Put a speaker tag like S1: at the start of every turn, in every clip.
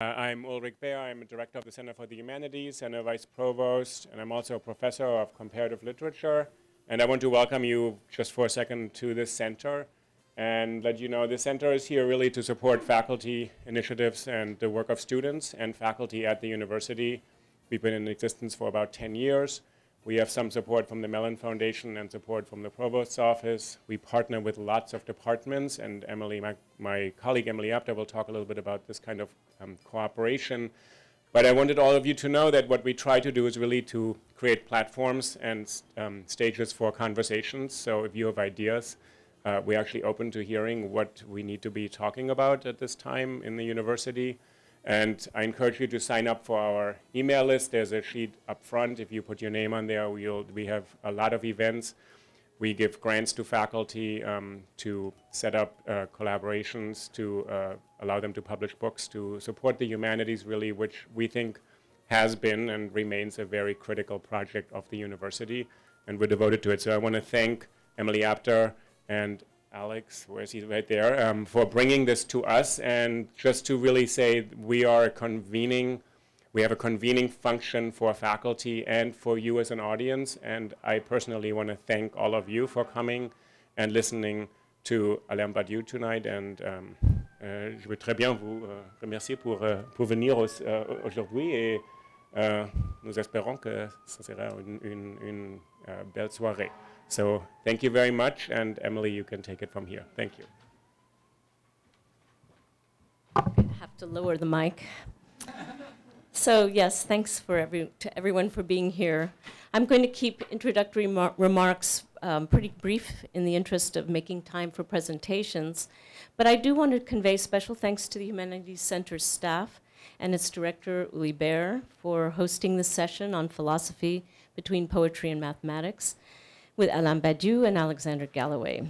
S1: I'm Ulrich Beer. I'm a director of the Center for the Humanities and a vice provost, and I'm also a professor of comparative literature. And I want to welcome you just for a second to this center and let you know the center is here really to support faculty initiatives and the work of students and faculty at the university. We've been in existence for about 10 years. We have some support from the Mellon Foundation and support from the Provost's office. We partner with lots of departments, and Emily, my colleague Emily Apter, will talk a little bit about this kind of cooperation. But I wanted all of you to know that what we try to do is really to create platforms and stages for conversations. So if you have ideas, we're actually open to hearing what we need to be talking about at this time in the university. And I encourage you to sign up for our email list. There's a sheet up front. If you put your name on there, we have a lot of events. We give grants to faculty to set up collaborations, to allow them to publish books, to support the humanities, really, which we think has been and remains a very critical project of the university, and we're devoted to it. So I want to thank Emily Apter and Alex, where is he? Right there, for bringing this to us, and just to really say we have a convening function for faculty and for you as an audience, and I personally want to thank all of you for coming and listening to Alain Badiou tonight, and je veux très bien vous remercier pour venir aujourd'hui, et nous espérons que ce sera une belle soirée. So thank you very much, and Emily, you can take it from here. Thank you.
S2: I have to lower the mic. So yes, thanks to everyone for being here. I'm going to keep introductory remarks pretty brief in the interest of making time for presentations, but I do want to convey special thanks to the Humanities Center's staff and its director, Uli Baer, for hosting this session on philosophy between poetry and mathematics with Alain Badiou and Alexander Galloway.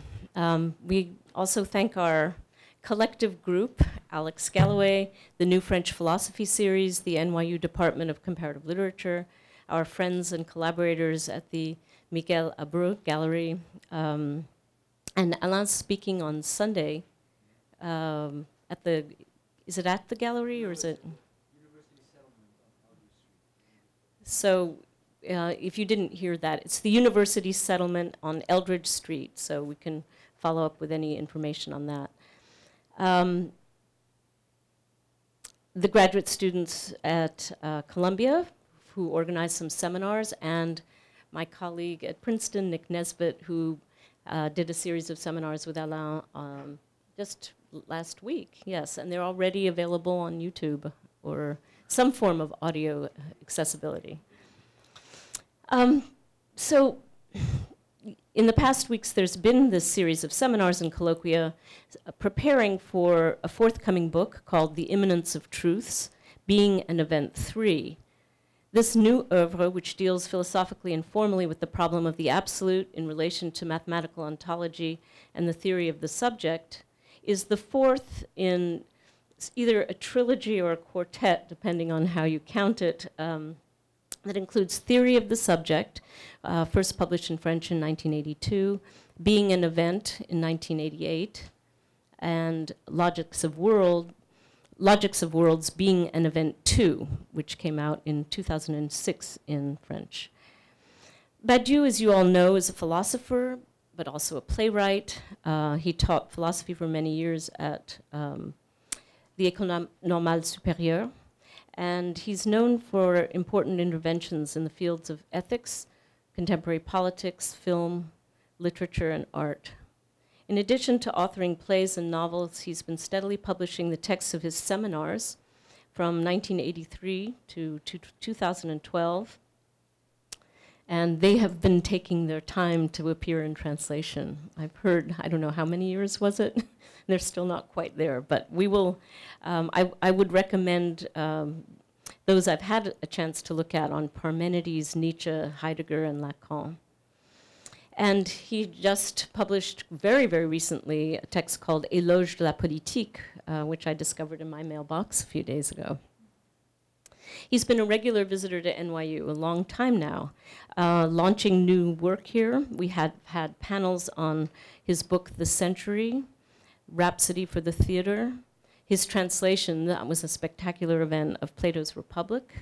S2: We also thank our collective group, Alex Galloway, the New French Philosophy Series, the NYU Department of Comparative Literature, our friends and collaborators at the Michel Abreu Gallery, and Alain's speaking on Sunday at the, is it at the gallery or is it? University Settlement on Eldridge Street. So if you didn't hear that, it's the University Settlement on Eldridge Street, so we can follow up with any information on that. The graduate students at Columbia who organized some seminars, and my colleague at Princeton, Nick Nesbitt, who did a series of seminars with Alain just last week, yes, and they're already available on YouTube or some form of audio accessibility. So in the past weeks, there's been this series of seminars and colloquia preparing for a forthcoming book called The Immanence of Truths, Being an Event 3. This new oeuvre, which deals philosophically and formally with the problem of the absolute in relation to mathematical ontology and the theory of the subject, is the fourth in either a trilogy or a quartet, depending on how you count it, that includes Theory of the Subject, first published in French in 1982, Being an Event in 1988, and Logics of Worlds, Being an Event 2, which came out in 2006 in French. Badiou, as you all know, is a philosopher, but also a playwright. He taught philosophy for many years at the École Normale Supérieure, and he's known for important interventions in the fields of ethics, contemporary politics, film, literature, and art. In addition to authoring plays and novels, he's been steadily publishing the texts of his seminars from 1983 to 2012, and they have been taking their time to appear in translation. I've heard, I don't know how many years was it? They're still not quite there, but we will, I would recommend those I've had a chance to look at on Parmenides, Nietzsche, Heidegger, and Lacan. And he just published very, very recently a text called Éloge de la politique, which I discovered in my mailbox a few days ago. He's been a regular visitor to NYU a long time now, launching new work here. We had panels on his book, The Century, Rhapsody for the Theater, His translation, that was a spectacular event, of Plato's Republic,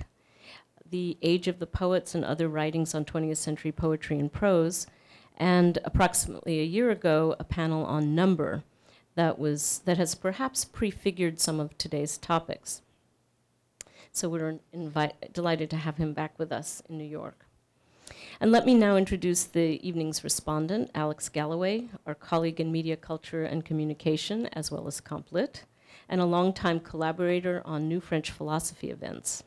S2: The Age of the Poets and Other Writings on 20th Century Poetry and Prose, and approximately a year ago, a panel on number that has perhaps prefigured some of today's topics. So we're delighted to have him back with us in New York. And let me now introduce the evening's respondent, Alex Galloway, our colleague in media culture and communication, as well as Comp Lit, and a longtime collaborator on New French Philosophy events.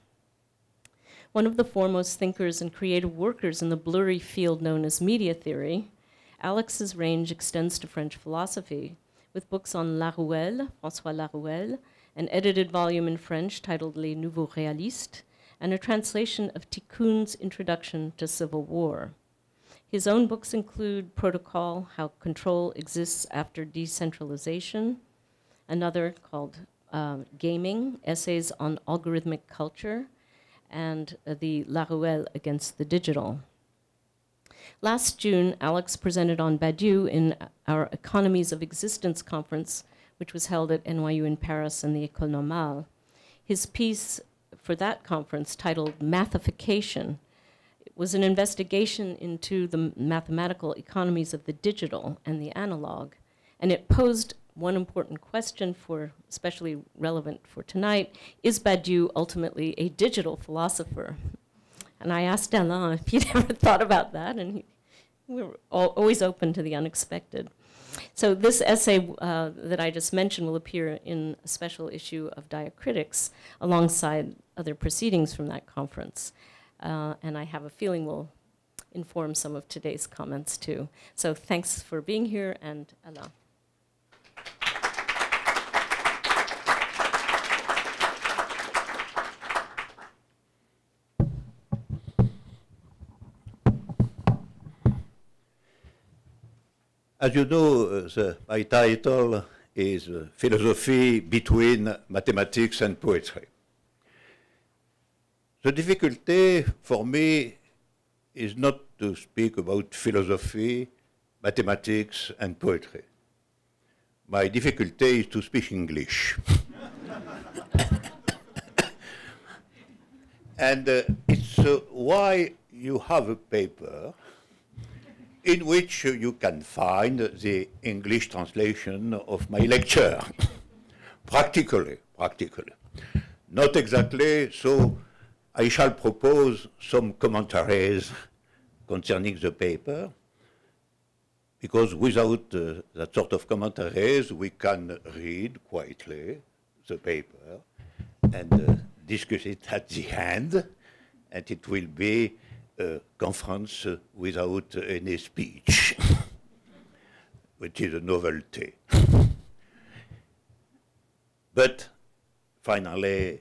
S2: One of the foremost thinkers and creative workers in the blurry field known as media theory, Alex's range extends to French philosophy, with books on Laruelle, François Laruelle, an edited volume in French titled Les Nouveaux Réalistes, and a translation of Tikhon's Introduction to Civil War. His own books include Protocol, How Control Exists After Decentralization, another called Gaming, Essays on Algorithmic Culture, and the Laruelle Against the Digital. Last June, Alex presented on Badiou in our Economies of Existence conference, which was held at NYU in Paris and the École Normale. His piece for that conference, titled Mathification, was an investigation into the mathematical economies of the digital and the analog, and it posed one important question, especially relevant for tonight: is Badiou ultimately a digital philosopher? And I asked Alain if he'd ever thought about that, and we were always open to the unexpected. So this essay that I just mentioned will appear in a special issue of Diacritics alongside other proceedings from that conference. And I have a feeling will inform some of today's comments too. So thanks for being here, and Alain.
S3: As you know, my title is Philosophy Between Mathematics and Poetry. The difficulty for me is not to speak about philosophy, mathematics, and poetry. My difficulty is to speak English. And it's why you have a paper in which you can find the English translation of my lecture, practically. Not exactly, so I shall propose some commentaries concerning the paper, because without that sort of commentaries, we can read quietly the paper and discuss it at the end, and it will be a conference without any speech, which is a novelty. But finally,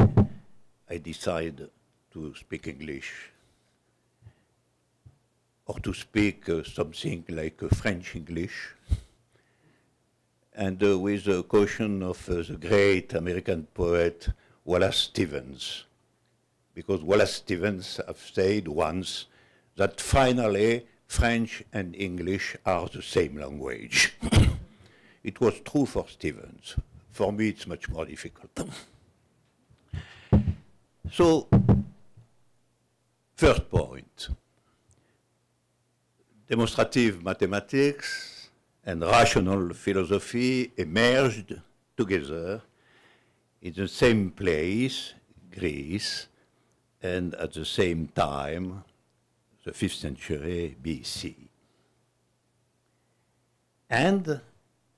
S3: I decide to speak English, or to speak something like French English, and with the caution of the great American poet Wallace Stevens, because Wallace Stevens have said once that finally French and English are the same language. It was true for Stevens. For me, it's much more difficult. So, first point, demonstrative mathematics and rational philosophy emerged together in the same place, Greece, and at the same time, the 5th century BC. And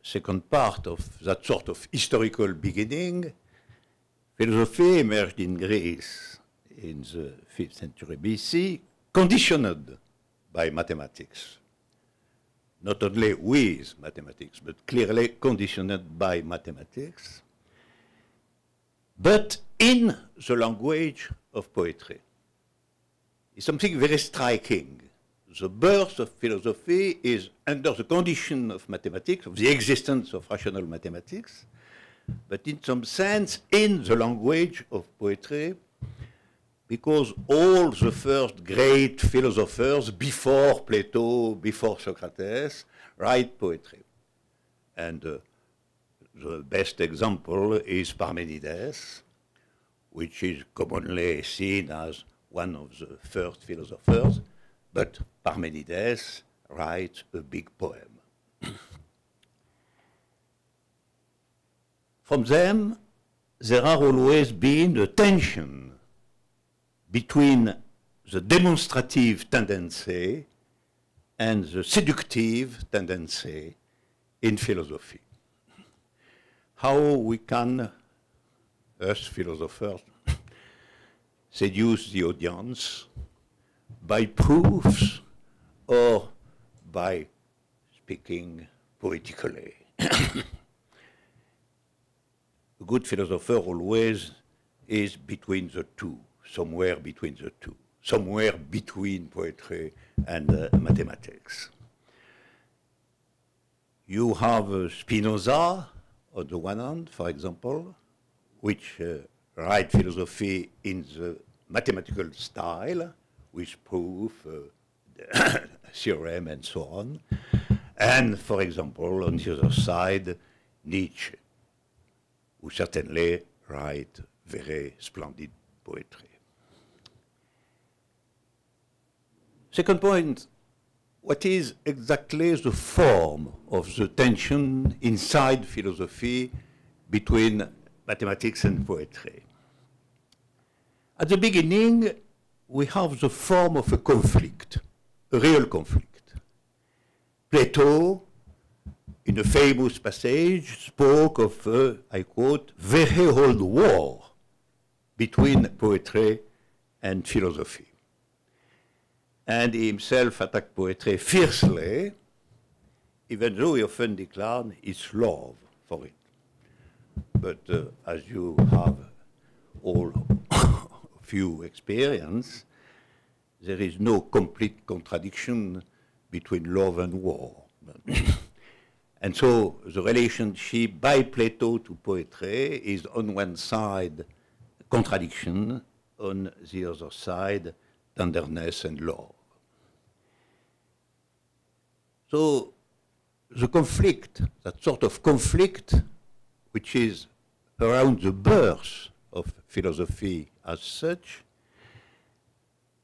S3: second part of that sort of historical beginning, philosophy emerged in Greece in the 5th century BC, conditioned by mathematics. Not only with mathematics, but clearly conditioned by mathematics, but in the language of poetry. It's something very striking. The birth of philosophy is under the condition of mathematics, of the existence of rational mathematics, but in some sense in the language of poetry, because all the first great philosophers before Plato, before Socrates, write poetry. And the best example is Parmenides, which is commonly seen as one of the first philosophers, but Parmenides writes a big poem. From them, there has always been a tension between the demonstrative tendency and the seductive tendency in philosophy. How we can, us philosophers, seduce the audience by proofs or by speaking poetically. A good philosopher always is between the two, somewhere between the two, somewhere between poetry and mathematics. You have Spinoza on the one hand, for example, which write philosophy in the mathematical style, with proof, theorem, and so on. And, for example, on the other side, Nietzsche, who certainly write very splendid poetry. Second point, what is exactly the form of the tension inside philosophy between mathematics and poetry? At the beginning, we have the form of a conflict, a real conflict. Plato, in a famous passage, spoke of a, I quote, very old war between poetry and philosophy. And he himself attacked poetry fiercely, even though he often declared his love for it. But as you have all of you experience, there is no complete contradiction between love and war. And so the relationship by Plato to poetry is on one side contradiction, on the other side tenderness and love. So the conflict, that sort of conflict, which is around the birth of philosophy as such,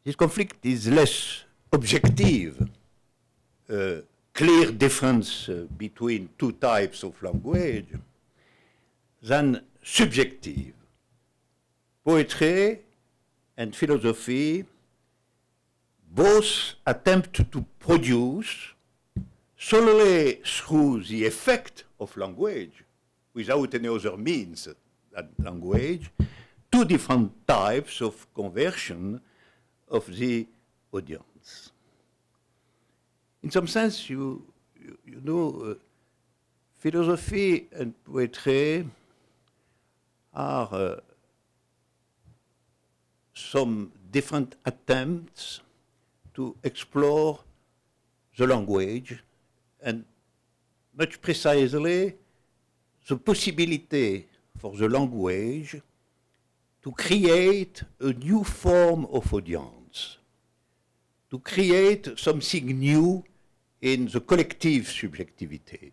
S3: this conflict is less objective, clear difference between two types of language, than subjective. Poetry and philosophy both attempt to produce, solely through the effect of language, without any other means than language, two different types of conversion of the audience. In some sense, you know, philosophy and poetry are some different attempts to explore the language, and much precisely the possibility for the language to create a new form of audience, to create something new in the collective subjectivity.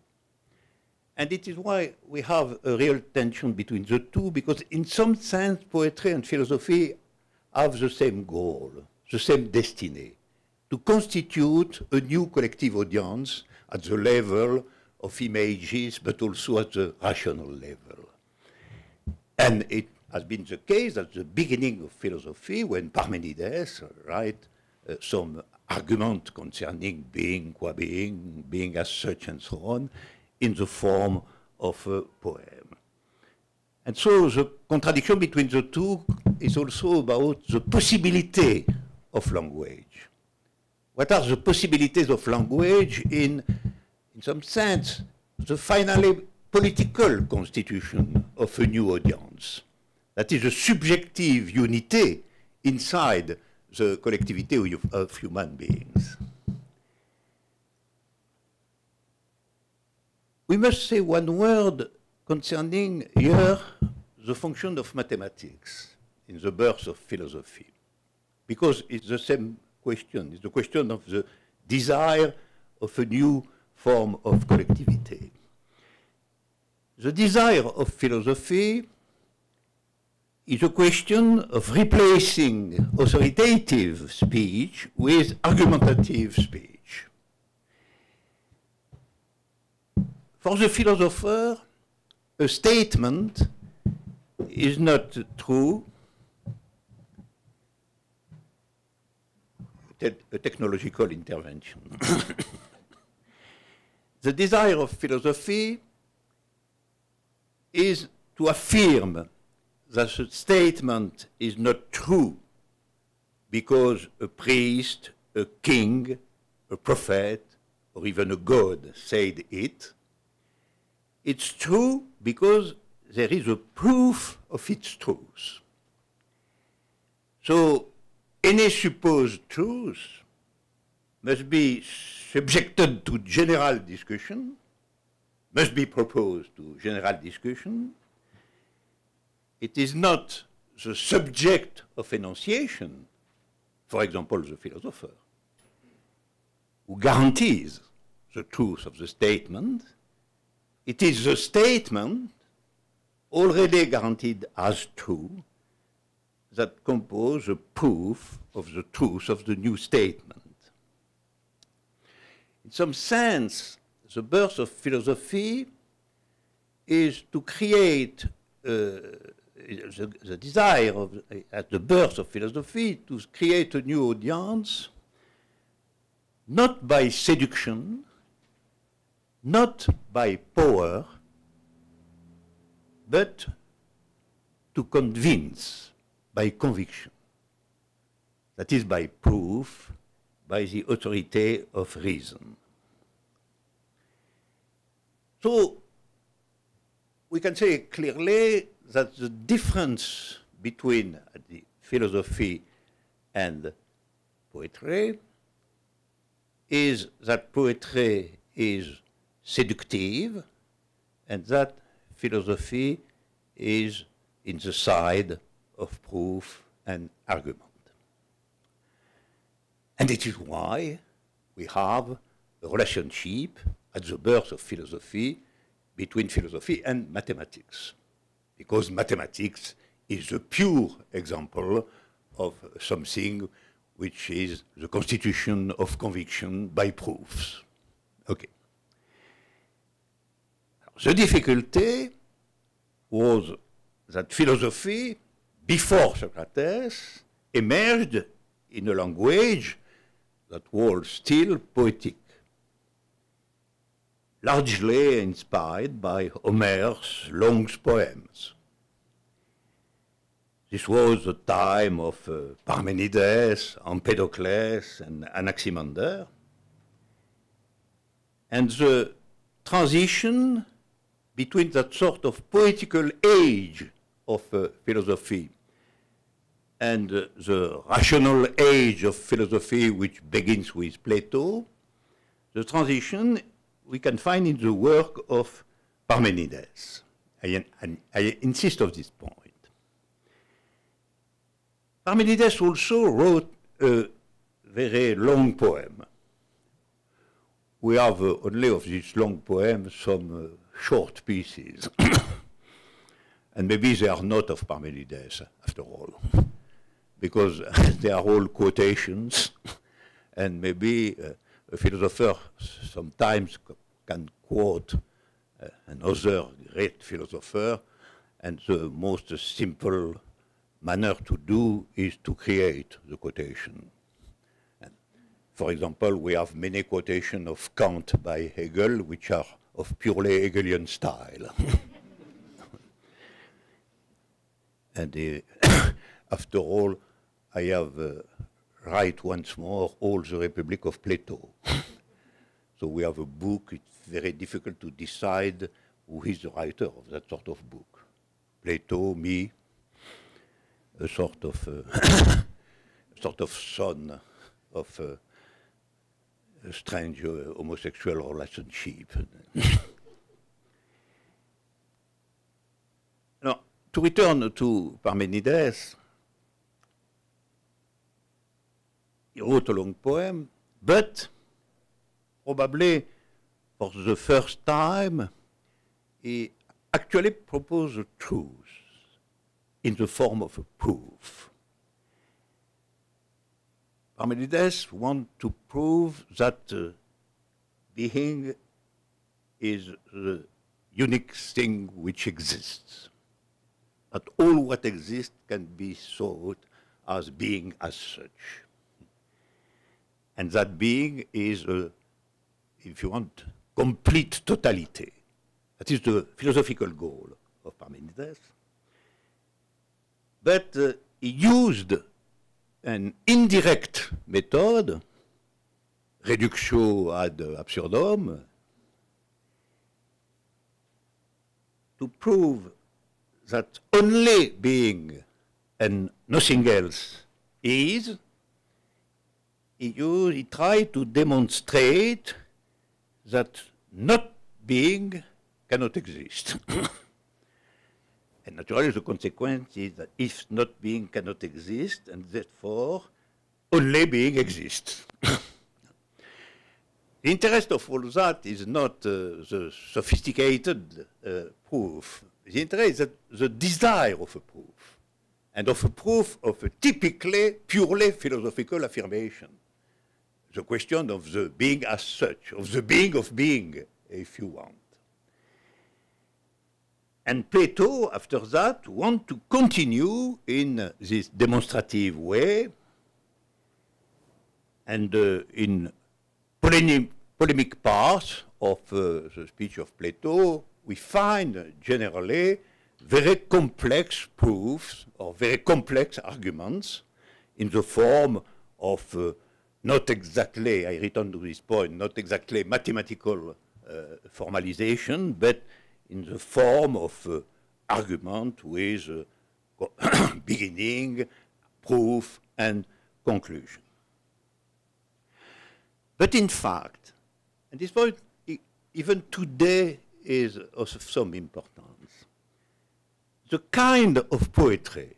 S3: And it is why we have a real tension between the two, because in some sense poetry and philosophy have the same goal, the same destiny, to constitute a new collective audience at the level of images, but also at the rational level. And it has been the case at the beginning of philosophy, when Parmenides writes some argument concerning being, qua being, being as such, and so on, in the form of a poem. And so the contradiction between the two is also about the possibility of language. What are the possibilities of language in some sense, the finally political constitution of a new audience? That is a subjective unity inside the collectivity of human beings. We must say one word concerning here the function of mathematics in the birth of philosophy, because it's the same question. It's the question of the desire of a new form of collectivity. the desire of philosophy is a question of replacing authoritative speech with argumentative speech. For the philosopher, a statement is not true. A technological intervention. The desire of philosophy is to affirm that a statement is not true because a priest, a king, a prophet, or even a god said it. It's true because there is a proof of its truth. So any supposed truth must be subjected to general discussion, must be proposed to general discussion. It is not the subject of enunciation, for example, the philosopher, who guarantees the truth of the statement. It is the statement, already guaranteed as true, that compose a proof of the truth of the new statement. In some sense, the birth of philosophy is to create the desire of, at the birth of philosophy, to create a new audience, not by seduction, not by power, but to convince by conviction. That is by proof, by the authority of reason. So we can say clearly that the difference between the philosophy and poetry is that poetry is seductive and that philosophy is in the side of proof and argument. And it is why we have a relationship at the birth of philosophy between philosophy and mathematics, because mathematics is a pure example of something which is the constitution of conviction by proofs. Okay. The difficulty was that philosophy, before Socrates, emerged in a language that was still poetic, largely inspired by Homer's long poems. This was the time of Parmenides, Empedocles, and Anaximander. And the transition between that sort of poetical age of philosophy and the rational age of philosophy, which begins with Plato, the transition we can find in the work of Parmenides. I insist on this point. Parmenides also wrote a very long poem. We have only of this long poem some short pieces. And maybe they are not of Parmenides, after all, because they are all quotations, and maybe a philosopher sometimes can quote another great philosopher, and the most simple manner to do is to create the quotation. And for example, we have many quotations of Kant by Hegel, which are of purely Hegelian style. And after all, I have write once more all the Republic of Plato. So we have a book, it's very difficult to decide who is the writer of that sort of book. Plato, me, a sort of son of a strange homosexual relationship. Now, to return to Parmenides, he wrote a long poem, but probably for the first time, he actually propose a truth in the form of a proof. Parmenides wants to prove that being is the unique thing which exists, that all what exists can be thought as being as such. And that being is, if you want, complete totality. That is the philosophical goal of Parmenides. But he used an indirect method, reductio ad absurdum, to prove that only being and nothing else is. He tried to demonstrate that not being cannot exist. And naturally the consequence is that if not being cannot exist, and therefore only being exists. The interest of all that is not the sophisticated proof. The interest is that the desire of a proof, and of a proof of a typically, purely philosophical affirmation. The question of the being as such, of the being, if you want. And Plato, after that, wants to continue in this demonstrative way, and in polemic part of the speech of Plato, we find generally very complex proofs or very complex arguments in the form of not exactly, I return to this point, not exactly mathematical formalization, but in the form of argument with beginning, proof, and conclusion. But in fact, and this point even today is of some importance, the kind of poetry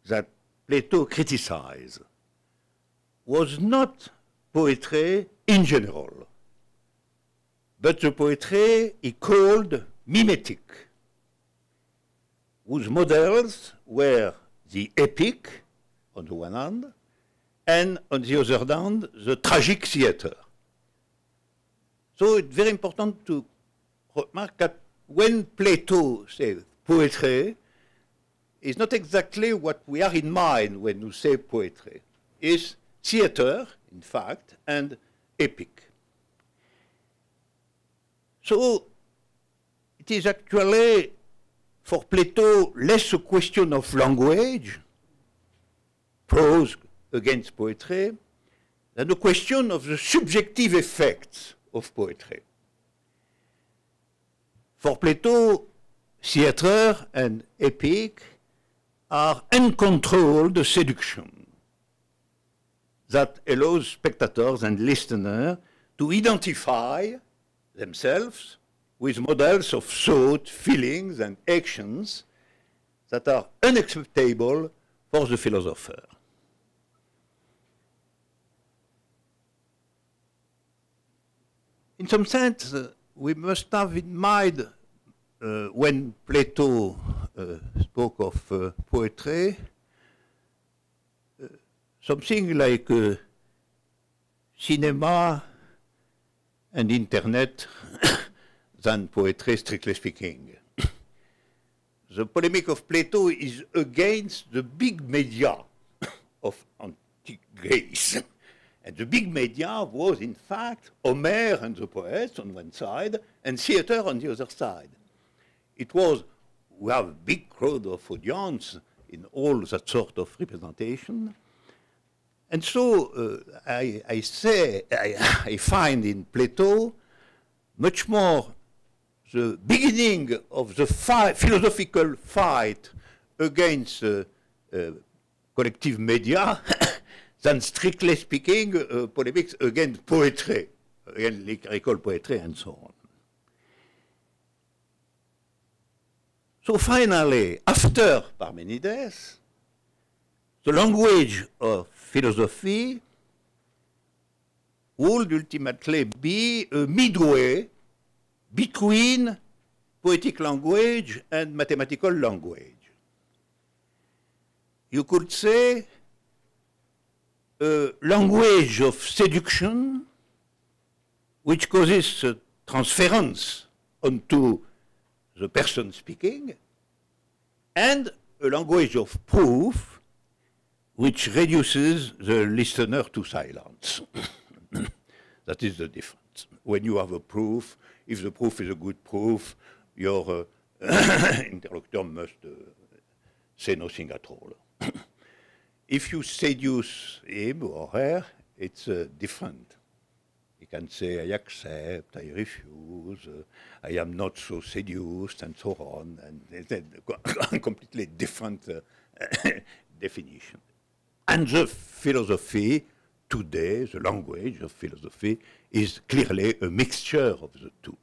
S3: that Plato criticized was not poetry in general, but the poetry he called mimetic, whose models were the epic, on the one hand, and on the other hand, the tragic theater. So it's very important to remark that when Plato says poetry, it's not exactly what we are in mind when we say poetry. It's theater, in fact, and epic. So it is actually, for Plato, less a question of language, prose against poetry, than a question of the subjective effects of poetry. For Plato, theater and epic are uncontrolled seduction that allows spectators and listeners to identify themselves with models of thought, feelings, and actions that are unacceptable for the philosopher. In some sense, we must have in mind, when Plato spoke of poetry, something like cinema and internet than poetry, strictly speaking. The polemic of Plato is against the big media of antique Greece. And the big media was, in fact, Homer and the poets on one side, and theater on the other side. It was, we have a big crowd of audience in all that sort of representation. And so I find in Plato much more the beginning of the philosophical fight against collective media than, strictly speaking, polemics against poetry, against lyrical poetry and so on. So finally, after Parmenides, the language of philosophy would ultimately be a midway between poetic language and mathematical language. You could say a language of seduction which causes transference onto the person speaking, and a language of proof which reduces the listener to silence. That is the difference. When you have a proof, if the proof is a good proof, your interlocutor must say nothing at all. If you seduce him or her, it's different. He can say, I accept, I refuse, I am not so seduced, and so on. And it's a completely different definition. And the philosophy today, the language of philosophy, is clearly a mixture of the two.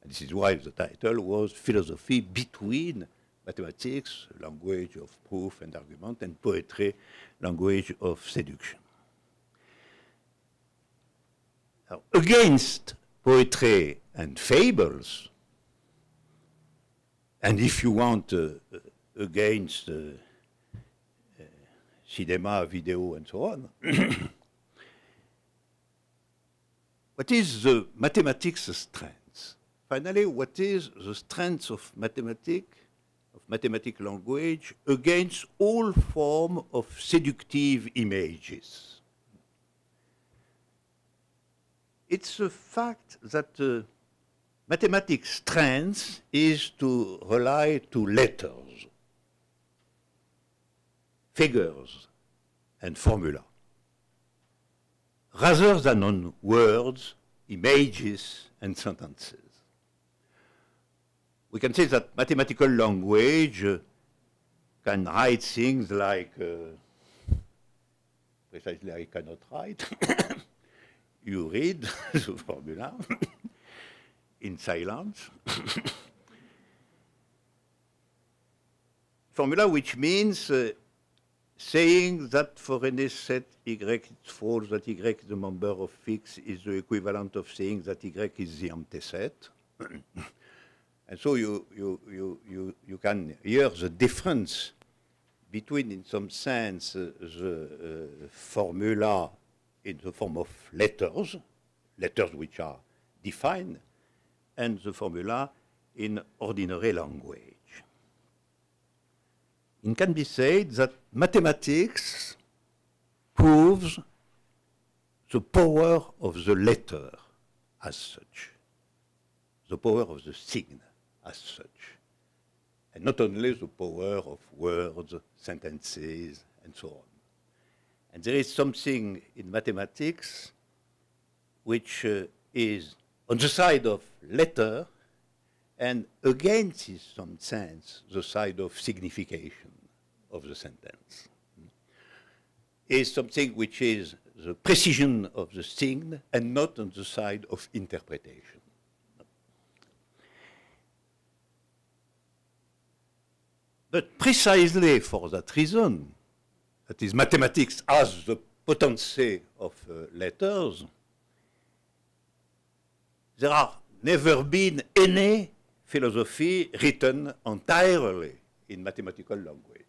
S3: And this is why the title was Philosophy Between Mathematics, language of proof and argument, and poetry, language of seduction. Now, against poetry and fables, and if you want, against cinema, video, and so on, what is the mathematics' strength? Finally, what is the strength of mathematics, of mathematical language, against all form of seductive images? It's the fact that mathematics' strength is to rely to letters, figures, and formula, rather than on words, images, and sentences. We can say that mathematical language can write things like, precisely I cannot write, you read the formula in silence. Formula which means saying that for any set Y it's false, that Y is the member of X is the equivalent of saying that Y is the empty set. And so you can hear the difference between, in some sense, the formula in the form of letters, letters which are defined, and the formula in ordinary language. It can be said that mathematics proves the power of the letter as such, the power of the sign as such, and not only the power of words, sentences, and so on. And there is something in mathematics which is on the side of letter and against, in some sense, the side of signification of the sentence. Is something which is the precision of the sign and not on the side of interpretation. But precisely for that reason, that is, mathematics has the potency of letters, there have never been any philosophy written entirely in mathematical language.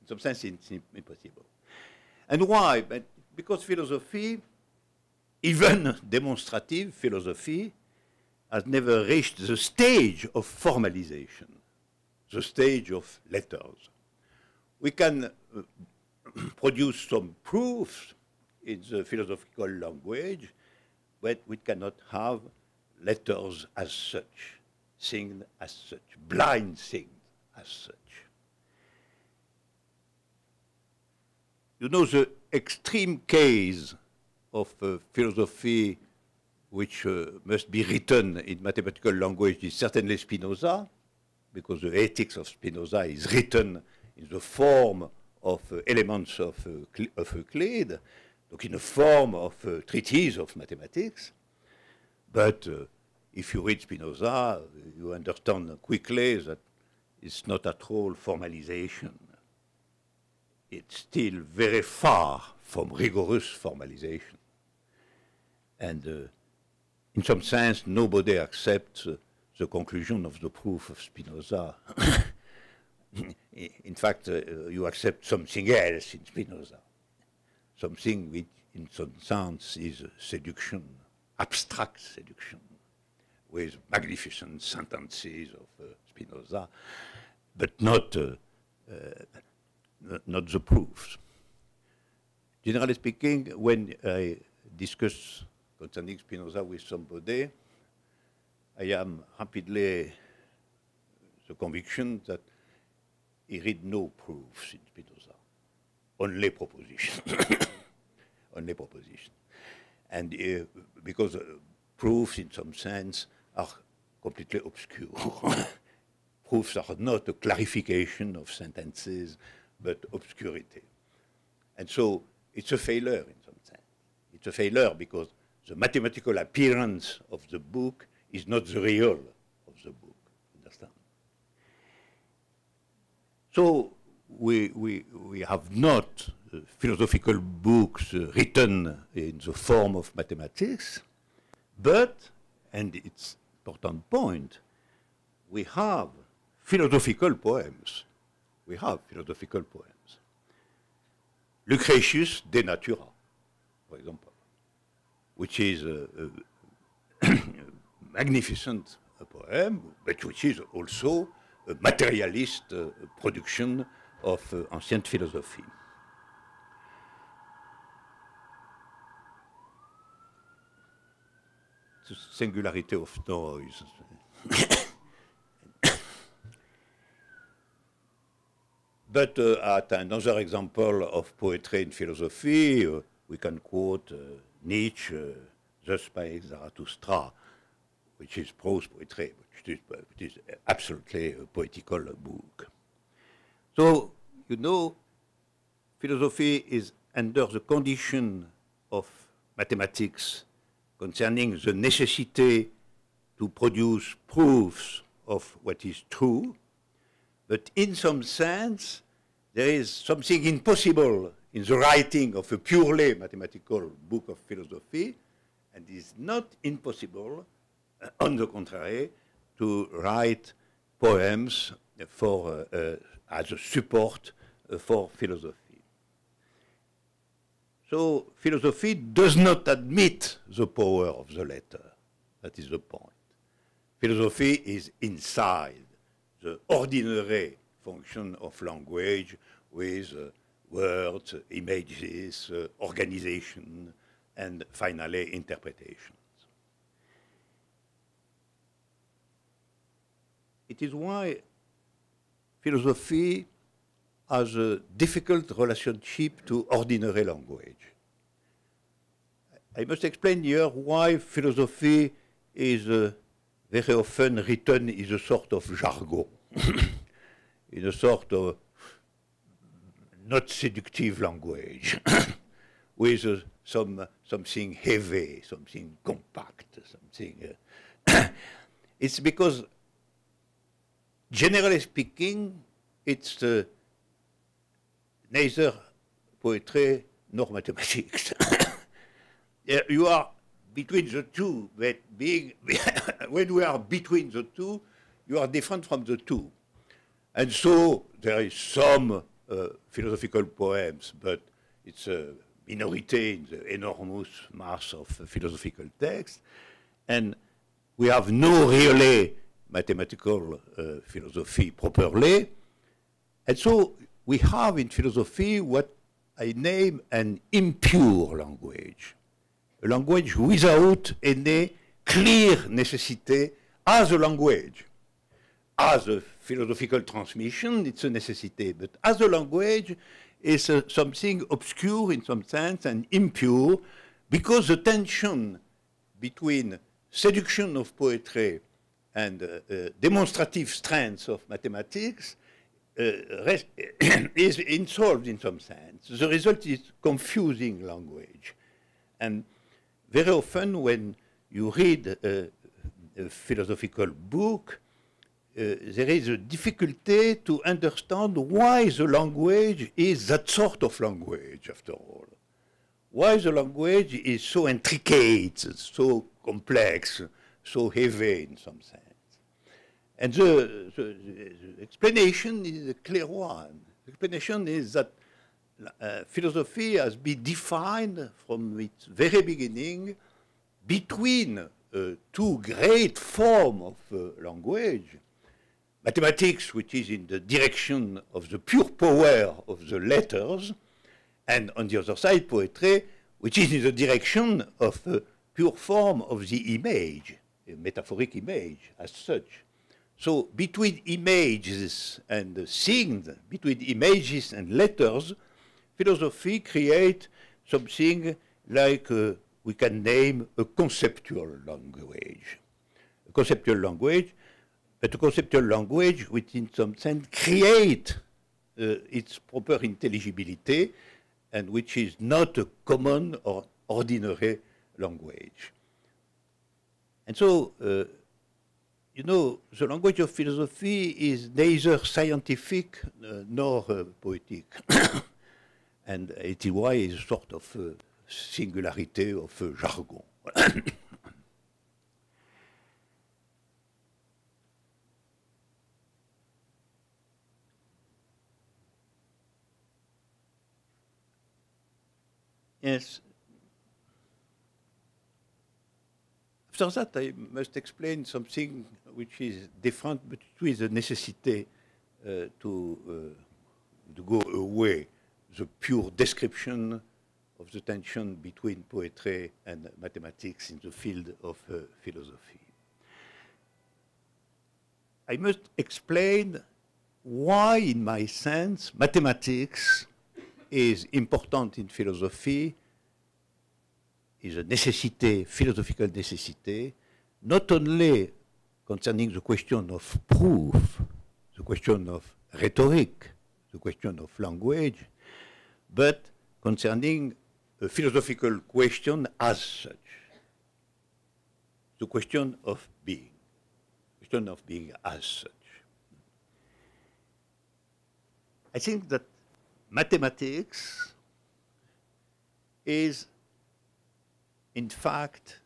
S3: In some sense, it's impossible. And why? Because philosophy, even demonstrative philosophy, has never reached the stage of formalization, the stage of letters. We can produce some proofs in the philosophical language, but we cannot have letters as such, things as such, blind things as such. You know, the extreme case of philosophy which must be written in mathematical language is certainly Spinoza, because the ethics of Spinoza is written in the form of elements of Euclid, donc in a form of treatise of mathematics. But if you read Spinoza, you understand quickly that it's not at all formalization. It's still very far from rigorous formalization. And in some sense, nobody accepts the conclusion of the proof of Spinoza. In fact, you accept something else in Spinoza, something which in some sense is seduction, abstract seduction, with magnificent sentences of Spinoza, but not the proofs. Generally speaking, when I discuss concerning Spinoza with somebody, I am rapidly the conviction that he read no proofs in Spinoza, only proposition, only proposition. And because proofs in some sense are completely obscure. Proofs are not a clarification of sentences, but obscurity. And so it's a failure in some sense. It's a failure because the mathematical appearance of the book is not the real of the book, understand? So we have not philosophical books written in the form of mathematics, but, and it's an important point, we have philosophical poems. We have philosophical poems. Lucretius De Natura, for example, which is a magnificent poem, but which is also a materialist production of ancient philosophy. The singularity of noise. But at another example of poetry in philosophy, we can quote Nietzsche, Thus Spake Zarathustra, which is prose poetry, which is absolutely a poetical book. So, you know, philosophy is under the condition of mathematics concerning the necessity to produce proofs of what is true, but in some sense, there is something impossible in the writing of a purely mathematical book of philosophy, and it is not impossible, on the contrary, to write poems for, as a support for philosophy. So philosophy does not admit the power of the letter. That is the point. Philosophy is inside the ordinary function of language with words, images, organization, and finally interpretations. It is why philosophy has a difficult relationship to ordinary language. I must explain here why philosophy is very often written in a sort of jargon, in a sort of not seductive language, with something heavy, something compact, something. It's because, generally speaking, it's neither poetry nor mathematics. You are between the two, but being when we are between the two, you are different from the two. And so there is some philosophical poems, but it's a minority in the enormous mass of philosophical texts. And we have no really mathematical philosophy properly. And so we have in philosophy what I name an impure language, a language without any clear necessity as a language. As a philosophical transmission, it's a necessity, but as a language, it's something obscure in some sense and impure, because the tension between seduction of poetry and demonstrative strength of mathematics is involved in some sense. The result is confusing language. And very often when you read a philosophical book, there is a difficulty to understand why the language is that sort of language, after all. Why the language is so intricate, so complex, so heavy in some sense. And the explanation is a clear one. The explanation is that philosophy has been defined from its very beginning between two great forms of language. Mathematics, which is in the direction of the pure power of the letters, and on the other side, poetry, which is in the direction of the pure form of the image, a metaphoric image as such. So between images and things, between images and letters, philosophy creates something like we can name a conceptual language. A conceptual language, but a conceptual language which in some sense creates its proper intelligibility and which is not a common or ordinary language. And so, you know, the language of philosophy is neither scientific nor poetic. And it is why it's a sort of singularity of jargon. Yes. After that, I must explain something which is different, but it is a necessity to go away the pure description of the tension between poetry and mathematics in the field of philosophy. I must explain why, in my sense, mathematics is important in philosophy, is a necessity, philosophical necessity, not only concerning the question of proof, the question of rhetoric, the question of language, but concerning a philosophical question as such, the question of being as such. I think that mathematics is, in fact,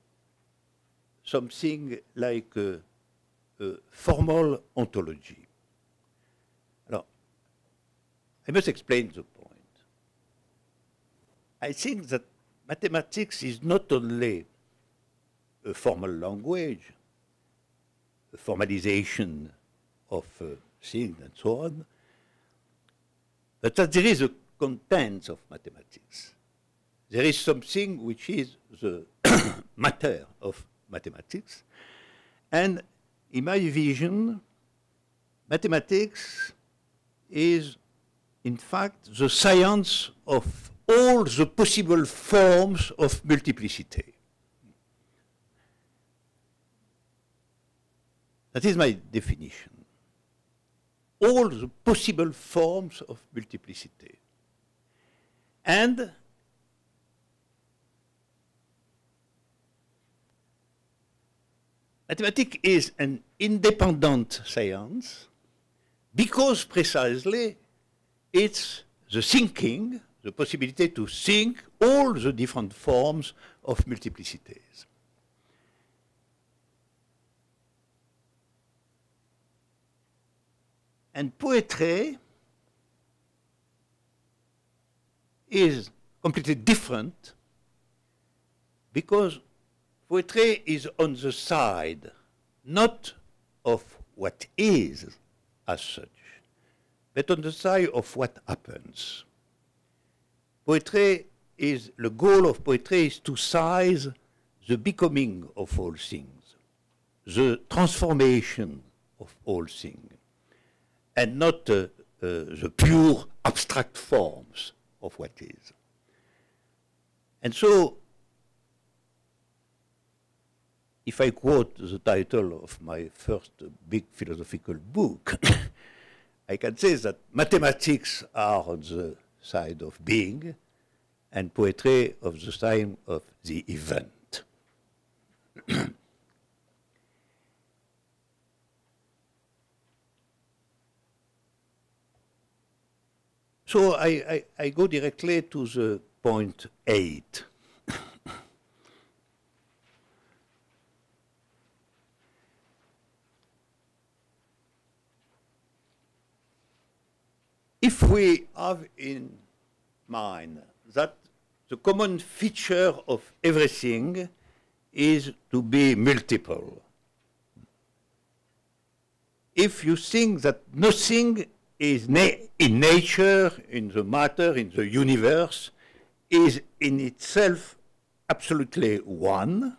S3: something like a formal ontology. Now, I must explain the point. I think that mathematics is not only a formal language, a formalization of things and so on, but that there is a content of mathematics. There is something which is the matter of mathematics. And in my vision, mathematics is, in fact, the science of all the possible forms of multiplicity. That is my definition. All the possible forms of multiplicity. And mathematics is an independent science because precisely it's the thinking, the possibility to think all the different forms of multiplicities. And poetry is completely different because poetry is on the side not of what is as such, but on the side of what happens. Poetry is, the goal of poetry is to size the becoming of all things, the transformation of all things, and not the pure abstract forms of what is. And so, if I quote the title of my first big philosophical book, I can say that mathematics are on the side of being and poetry of the side of the event. So I go directly to the point 8. if we have in mind that the common feature of everything is to be multiple, if you think that nothing is in nature, in the matter, in the universe, is in itself absolutely one,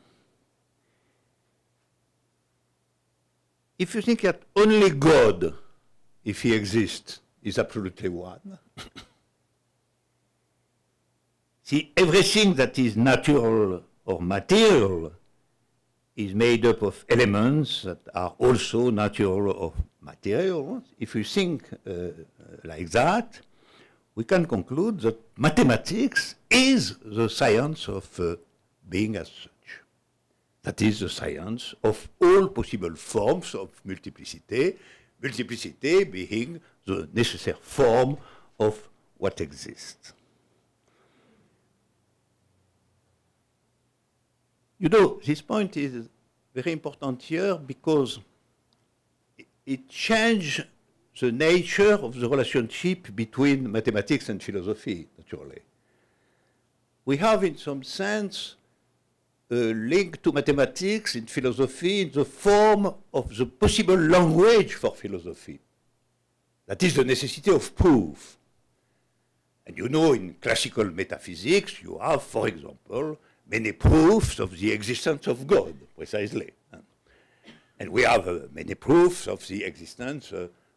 S3: if you think that only God, if he exists, is absolutely one, see, everything that is natural or material is made up of elements that are also natural or material. If you think like that, we can conclude that mathematics is the science of being as such. That is the science of all possible forms of multiplicity, multiplicity being the necessary form of what exists. You know, this point is very important here because it changes the nature of the relationship between mathematics and philosophy, naturally. We have, in some sense, a link to mathematics in philosophy in the form of the possible language for philosophy. That is the necessity of proof. And you know, in classical metaphysics, you have, for example, many proofs of the existence of God, precisely. And we have many proofs of the existence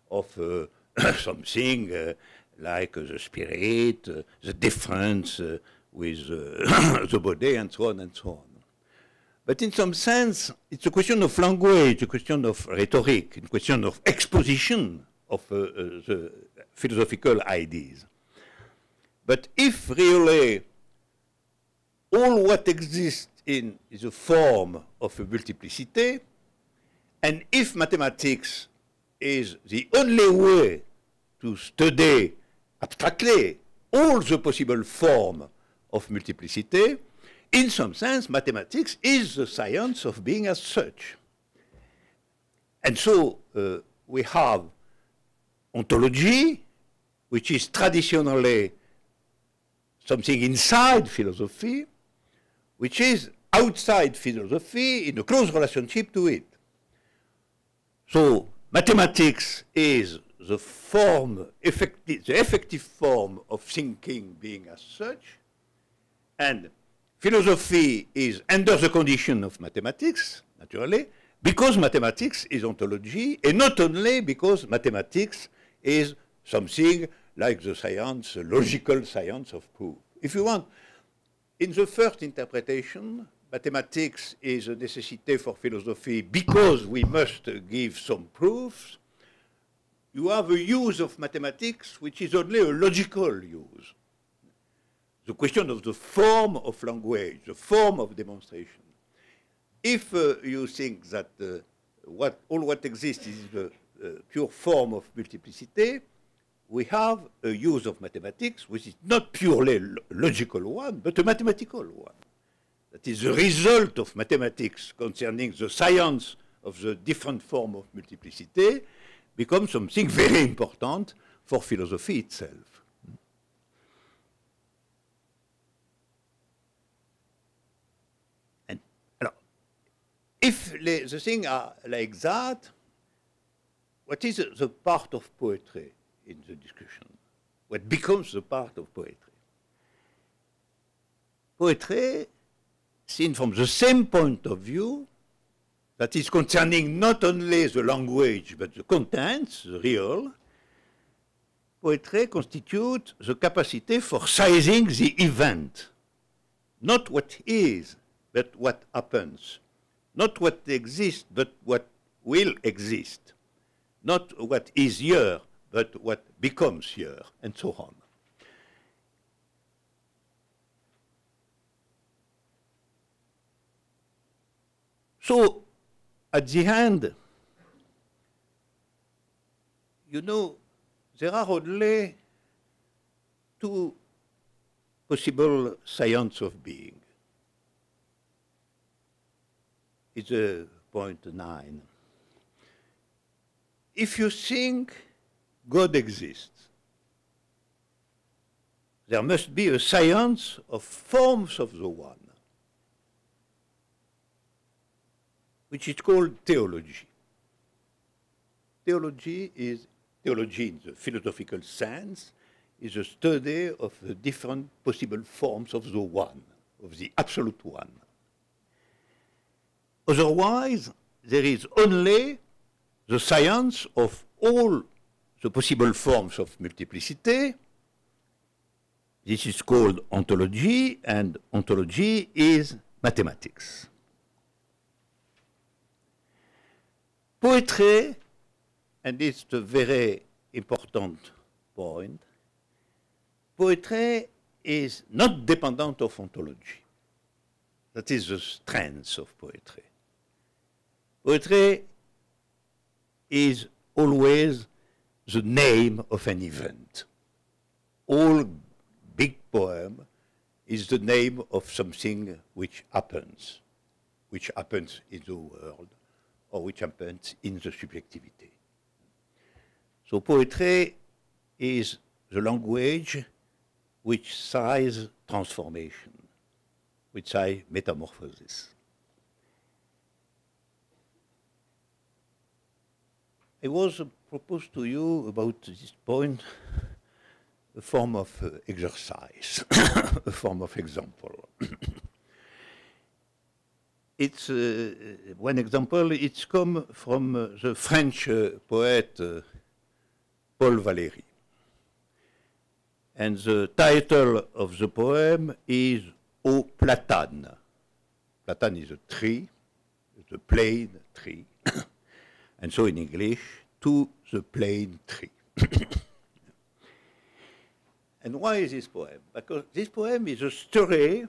S3: of something like the spirit, the difference with the body, and so on and so on. But in some sense, it's a question of language, a question of rhetoric, a question of exposition of the philosophical ideas. But if really all what exists in is a form of a multiplicity, and if mathematics is the only way to study abstractly all the possible forms of multiplicity, in some sense, mathematics is the science of being as such. And so we have ontology, which is traditionally something inside philosophy, which is outside philosophy in a close relationship to it. So mathematics is the form, the effective form of thinking being as such, and philosophy is under the condition of mathematics, naturally, because mathematics is ontology, and not only because mathematics is something like the science, the logical science of proof. If you want, in the first interpretation, mathematics is a necessity for philosophy because we must give some proofs. You have a use of mathematics which is only a logical use. The question of the form of language, the form of demonstration. If you think that all what exists is the pure form of multiplicity, we have a use of mathematics which is not purely a logical one, but a mathematical one. That is the result of mathematics concerning the science of the different form of multiplicity becomes something very important for philosophy itself. And if the things are like that, what is the part of poetry in the discussion? What becomes the part of poetry? Poetry, seen from the same point of view, that is concerning not only the language, but the contents, the real, poetry constitutes the capacity for sizing the event. Not what is, but what happens. Not what exists, but what will exist. Not what is here, but what becomes here, and so on. So, at the end, you know, there are only two possible science of being. It's point 9. If you think God exists, there must be a science of forms of the one, which is called theology. Theology in the philosophical sense, is a study of the different possible forms of the one, of the absolute one. Otherwise, there is only the science of all the possible forms of multiplicity. This is called ontology, and ontology is mathematics. Poetry, and it's a very important point, poetry is not dependent of ontology. That is the strength of poetry. Poetry is always the name of an event. All big poem is the name of something which happens in the world, or which happens in the subjectivity. So poetry is the language which sighs transformation, which sighs metamorphosis. I was proposed to you about this point a form of exercise, a form of example. It's one example. It's come from the French poet Paul Valéry, and the title of the poem is Au platane. Platane is a tree, the plain tree, and so in English, to the plain tree. And why is this poem? Because this poem is a story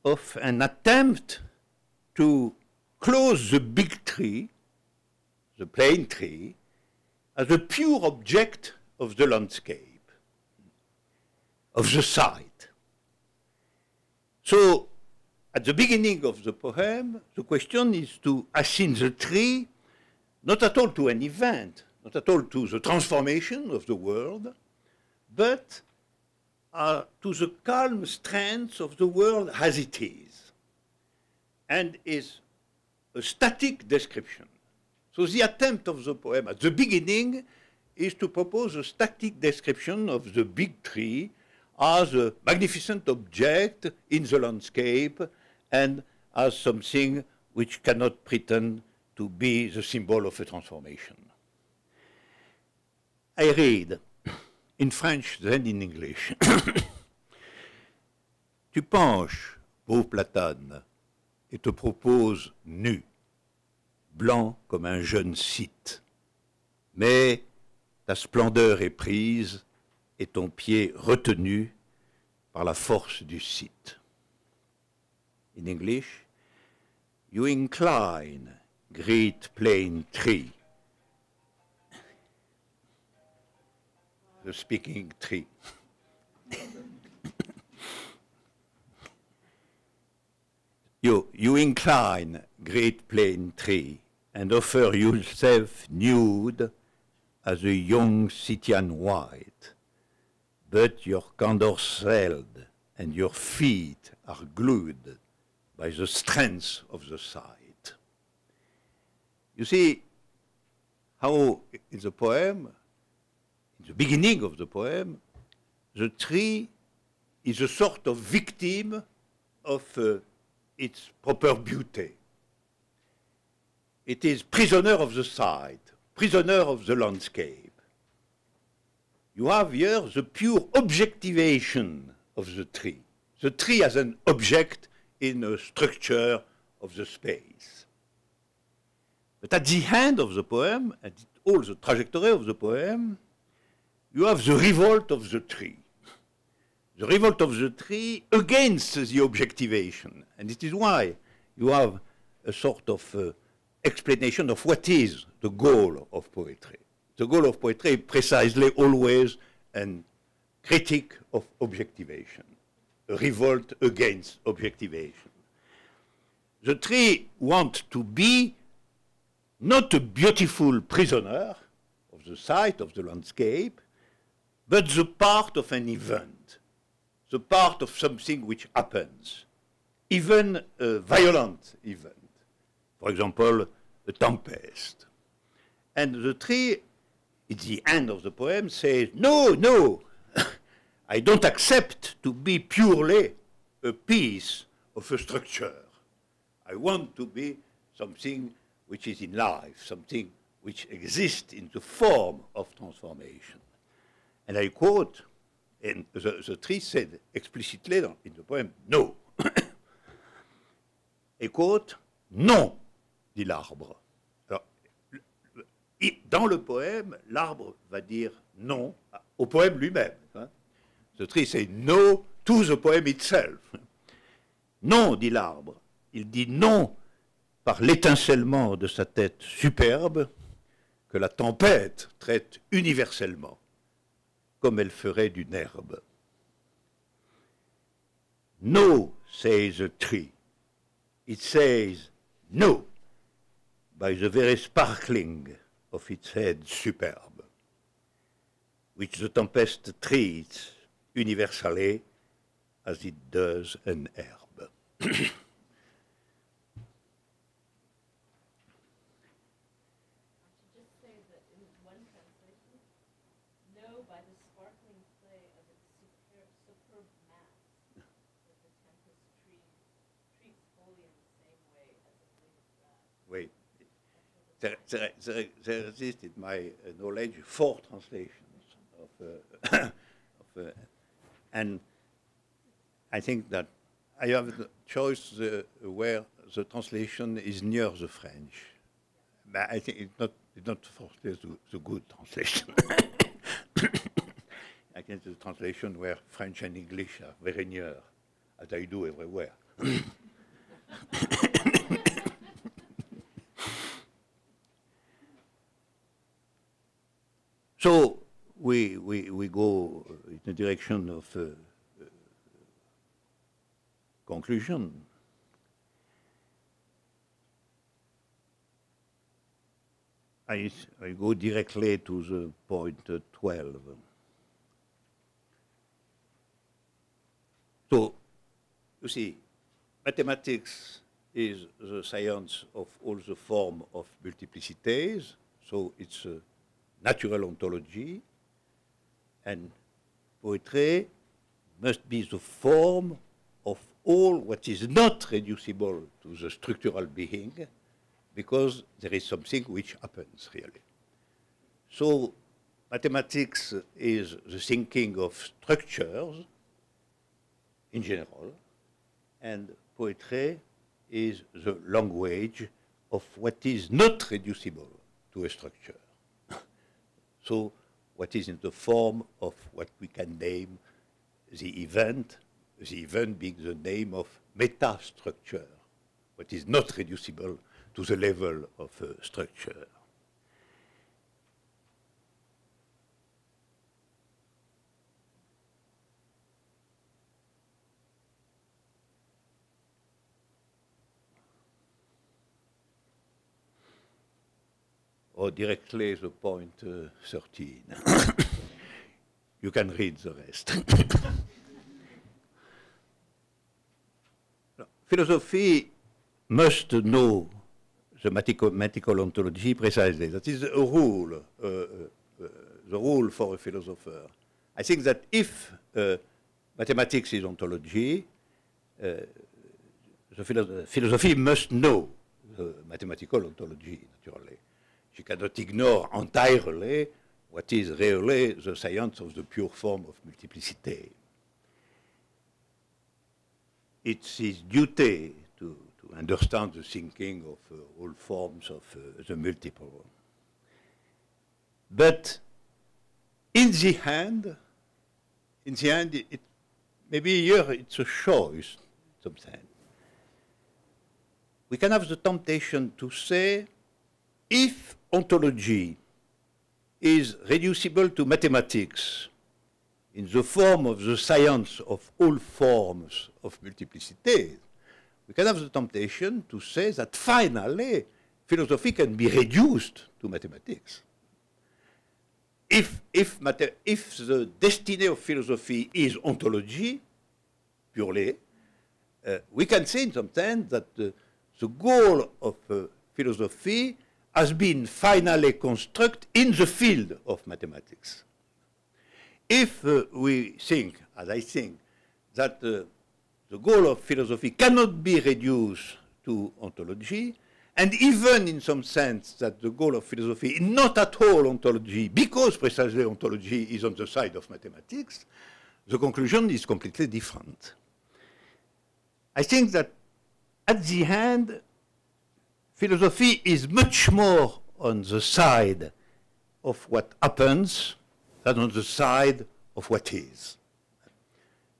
S3: of an attempt to close the big tree, the plain tree, as a pure object of the landscape, of the site. So, at the beginning of the poem, the question is to assign the tree not at all to an event, not at all to the transformation of the world, but to the calm strength of the world as it is, and is a static description. So the attempt of the poem at the beginning is to propose a static description of the big tree as a magnificent object in the landscape and as something which cannot pretend to be the symbol of a transformation. I read in French, then in English. Tu penches, beau platane, et te proposes nu, blanc comme un jeune scythe. Mais ta splendeur est prise et ton pied retenu par la force du scythe. In English, you incline, great plain tree, the speaking tree. You incline, great plain tree, and offer yourself nude as a young Scythian white, but your candor swelled and your feet are glued by the strength of the site. You see how in the poem, in the beginning of the poem, the tree is a sort of victim of its proper beauty. It is prisoner of the site, prisoner of the landscape. You have here the pure objectivation of the tree as an object in a structure of the space. But at the end of the poem, at all the trajectory of the poem, you have the revolt of the tree. The revolt of the tree against the objectivation. And it is why you have a sort of explanation of what is the goal of poetry. The goal of poetry is precisely always a critique of objectivation, a revolt against objectivation. The tree wants to be not a beautiful prisoner of the site, of the landscape, but the part of an event, the part of something which happens, even a violent event, for example, a tempest. And the tree, at the end of the poem, says, no, no, I don't accept to be purely a piece of a structure. I want to be something which is in life, something which exists in the form of transformation. And I quote, and the tree said explicitly in the poem, no. Et quote, non, dit l'arbre. Alors, dans le poème, l'arbre va dire non au poème lui-même. Hein. The tree says no to the poem itself. Non, dit l'arbre. Il dit non par l'étincellement de sa tête superbe que la tempête traite universellement comme elle ferait d'une herbe. No, says the tree. It says no by the very sparkling of its head superbe, which the tempest treats universally as it does an herb. Wait, there exist in my knowledge 4 translations and I think that I have the choice where the translation is near the French. But I think it's not forcefully the good translation. I think the translation where French and English are very near, as I do everywhere. So we go in the direction of conclusion. I go directly to the point 12. So, you see, mathematics is the science of all the form of multiplicities, so it's a natural ontology, and poetry must be the form of all what is not reducible to the structural being, because there is something which happens, really. So mathematics is the thinking of structures in general, and poetry is the language of what is not reducible to a structure. So what is in the form of what we can name the event being the name of metastructure, what is not reducible to the level of structure. Or directly the point 13. You can read the rest. Philosophy must know the mathematical ontology precisely. That is a rule, the rule for a philosopher. I think that if mathematics is ontology, the philosophy must know the mathematical ontology, naturally. She cannot ignore entirely what is really the science of the pure form of multiplicity. It's his duty to understand the thinking of all forms of the multiple. But in the end, maybe here it's a choice, sometimes. We can have the temptation to say, if ontology is reducible to mathematics in the form of the science of all forms of multiplicity, we can have the temptation to say that finally philosophy can be reduced to mathematics. if the destiny of philosophy is ontology, purely, we can say in some sense that the goal of philosophy has been finally constructed in the field of mathematics. If we think, as I think, that the goal of philosophy cannot be reduced to ontology, and even in some sense that the goal of philosophy is not at all ontology, because precisely ontology is on the side of mathematics, the conclusion is completely different. I think that at the end, philosophy is much more on the side of what happens than on the side of what is.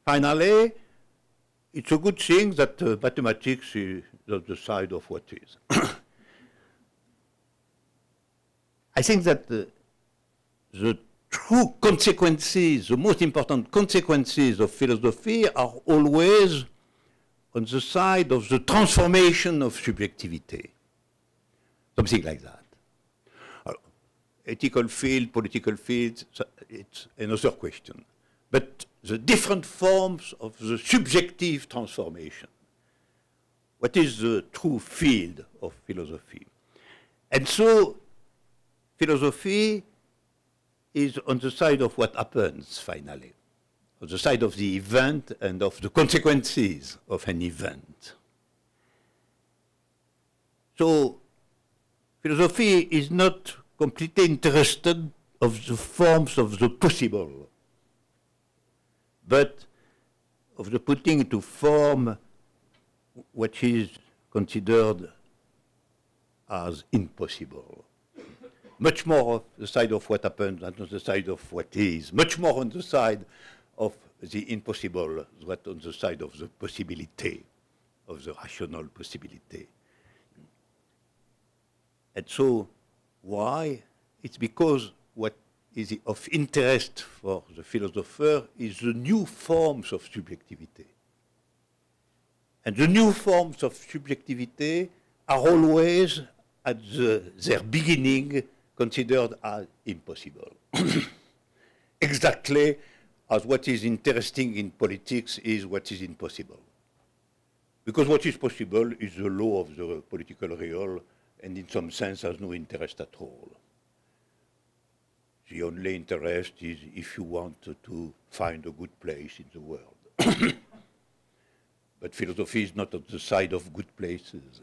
S3: Finally, it's a good thing that mathematics is on the side of what is. I think that the true consequences, the most important consequences of philosophy are always on the side of the transformation of subjectivity. Something like that. Ethical field, political field, it's another question. But the different forms of the subjective transformation. What is the true field of philosophy? And so, philosophy is on the side of what happens, finally. On the side of the event and of the consequences of an event. So, philosophy is not completely interested of the forms of the possible, but of the putting into form what is considered as impossible. Much more on the side of what happens than on the side of what is. Much more on the side of the impossible than on the side of the possibility, of the rational possibility. And so, why? It's because what is of interest for the philosopher is the new forms of subjectivity. And the new forms of subjectivity are always, at their beginning, considered as impossible. Exactly as what is interesting in politics is what is impossible. Because what is possible is the law of the political real, and in some sense has no interest at all. The only interest is if you want to find a good place in the world. But philosophy is not on the side of good places,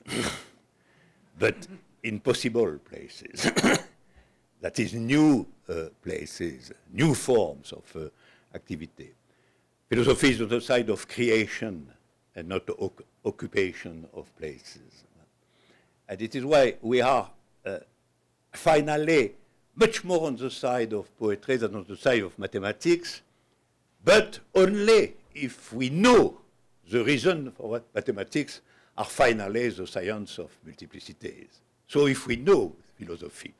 S3: but impossible places. That is new places, new forms of activity. Philosophy is on the side of creation and not the occupation of places. And it is why we are finally much more on the side of poetry than on the side of mathematics, but only if we know the reason for what mathematics are finally the science of multiplicities. So if we know philosophy,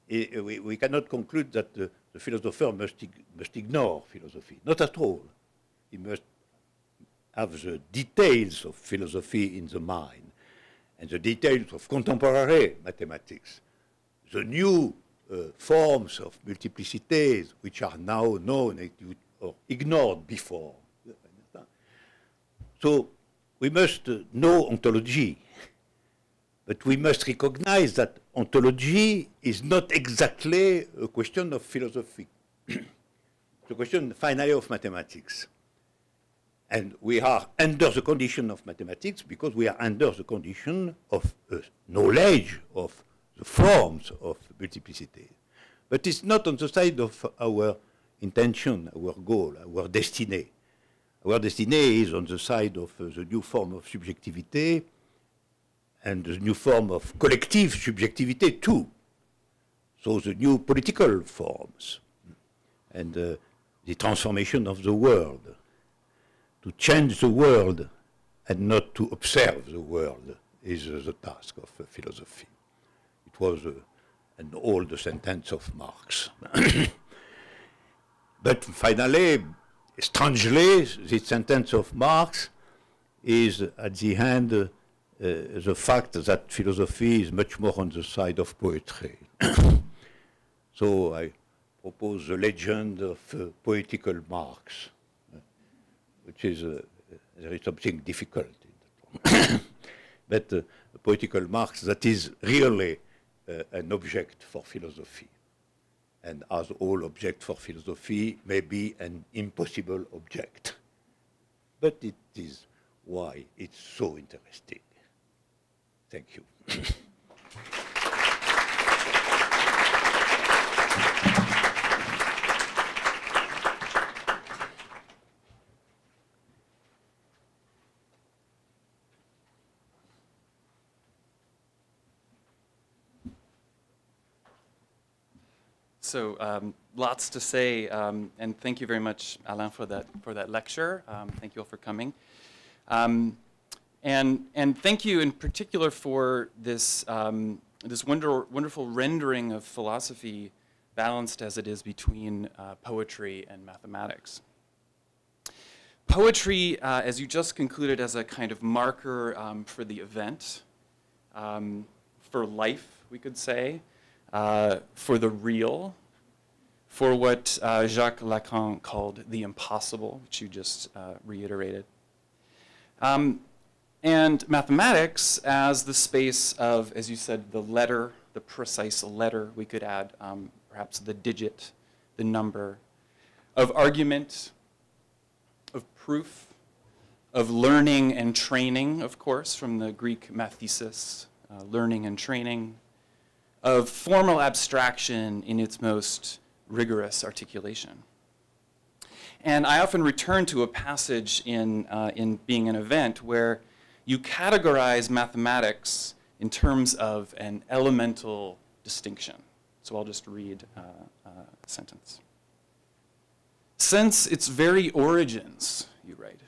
S3: we cannot conclude that the philosopher must ignore philosophy. Not at all. He must have the details of philosophy in the mind, and the details of contemporary mathematics, the new forms of multiplicities which are now known or ignored before. So we must know ontology, but we must recognize that ontology is not exactly a question of philosophy. It's a question finally of mathematics. And we are under the condition of mathematics because we are under the condition of knowledge of the forms of multiplicity. But it's not on the side of our intention, our goal, our destiny. Our destiny is on the side of the new form of subjectivity and the new form of collective subjectivity too. So the new political forms and the transformation of the world. To change the world and not to observe the world is the task of philosophy. It was an old sentence of Marx. But finally, strangely, this sentence of Marx is at the end the fact that philosophy is much more on the side of poetry. So I propose the legend of poetical Marx, which is, there is something difficult in that. But a poetical Marx that is really an object for philosophy. And as all object for philosophy may be an impossible object. But it is why it's so interesting. Thank you.
S4: So lots to say, and thank you very much, Alain, for that lecture. Thank you all for coming, and thank you in particular for this this wonderful rendering of philosophy, balanced as it is between poetry and mathematics. Poetry, as you just concluded, as a kind of marker for the event, for life, we could say, for the real, for what Jacques Lacan called the impossible, which you just reiterated. And mathematics as the space of, as you said, the letter, the precise letter. We could add perhaps the digit, the number, of argument, of proof, of learning and training, of course, from the Greek mathesis, learning and training, of formal abstraction in its most rigorous articulation. And I often return to a passage in Being an Event where you categorize mathematics in terms of an elemental distinction. So I'll just read a sentence. Since its very origins, you write,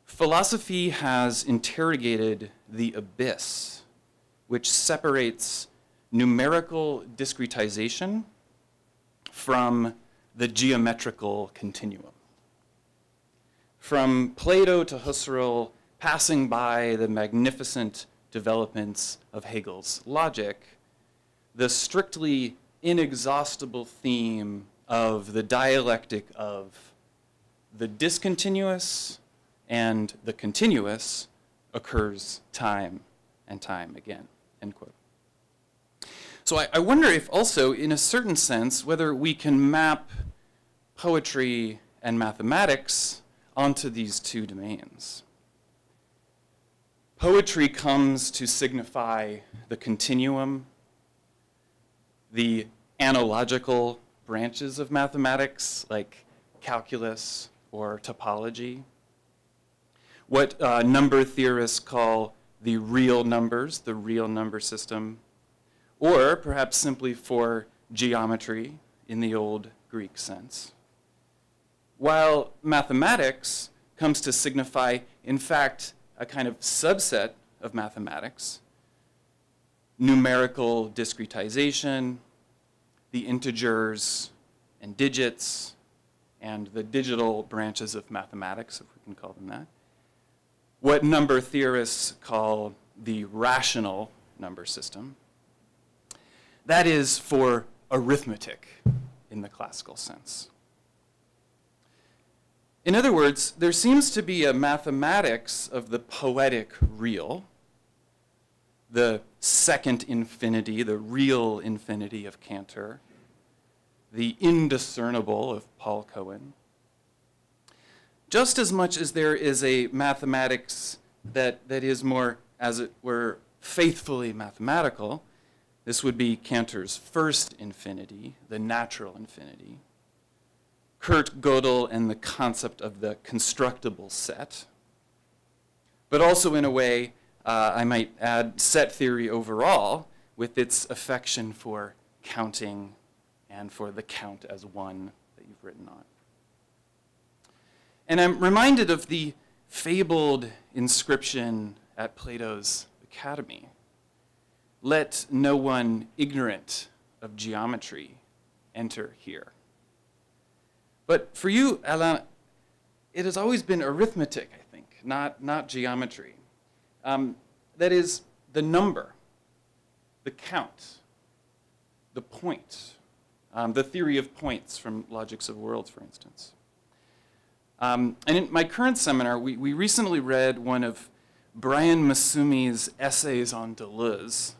S4: philosophy has interrogated the abyss which separates numerical discretization from the geometrical continuum. From Plato to Husserl, passing by the magnificent developments of Hegel's logic, the strictly inexhaustible theme of the dialectic of the discontinuous and the continuous occurs time and time again, end quote. So I wonder if also, in a certain sense, whether we can map poetry and mathematics onto these two domains. Poetry comes to signify the continuum, the analogical branches of mathematics, like calculus or topology, what number theorists call the real numbers, the real number system, or perhaps simply for geometry in the old Greek sense. While mathematics comes to signify, in fact, a kind of subset of mathematics, numerical discretization, the integers and digits, and the digital branches of mathematics, if we can call them that. What number theorists call the rational number system. That is for arithmetic in the classical sense. In other words, there seems to be a mathematics of the poetic real, the second infinity, the real infinity of Cantor, the indiscernible of Paul Cohen, just as much as there is a mathematics that is more, as it were, faithfully mathematical. This would be Cantor's first infinity, the natural infinity. Kurt Gödel and the concept of the constructible set. But also in a way, I might add set theory overall with its affection for counting and for the count as one that you've written on. And I'm reminded of the fabled inscription at Plato's Academy. Let no one ignorant of geometry enter here. But for you, Alain, it has always been arithmetic, I think, not geometry. That is the number, the count, the point, the theory of points from Logics of Worlds, for instance. And in my current seminar, we recently read one of Brian Masumi's essays on Deleuze,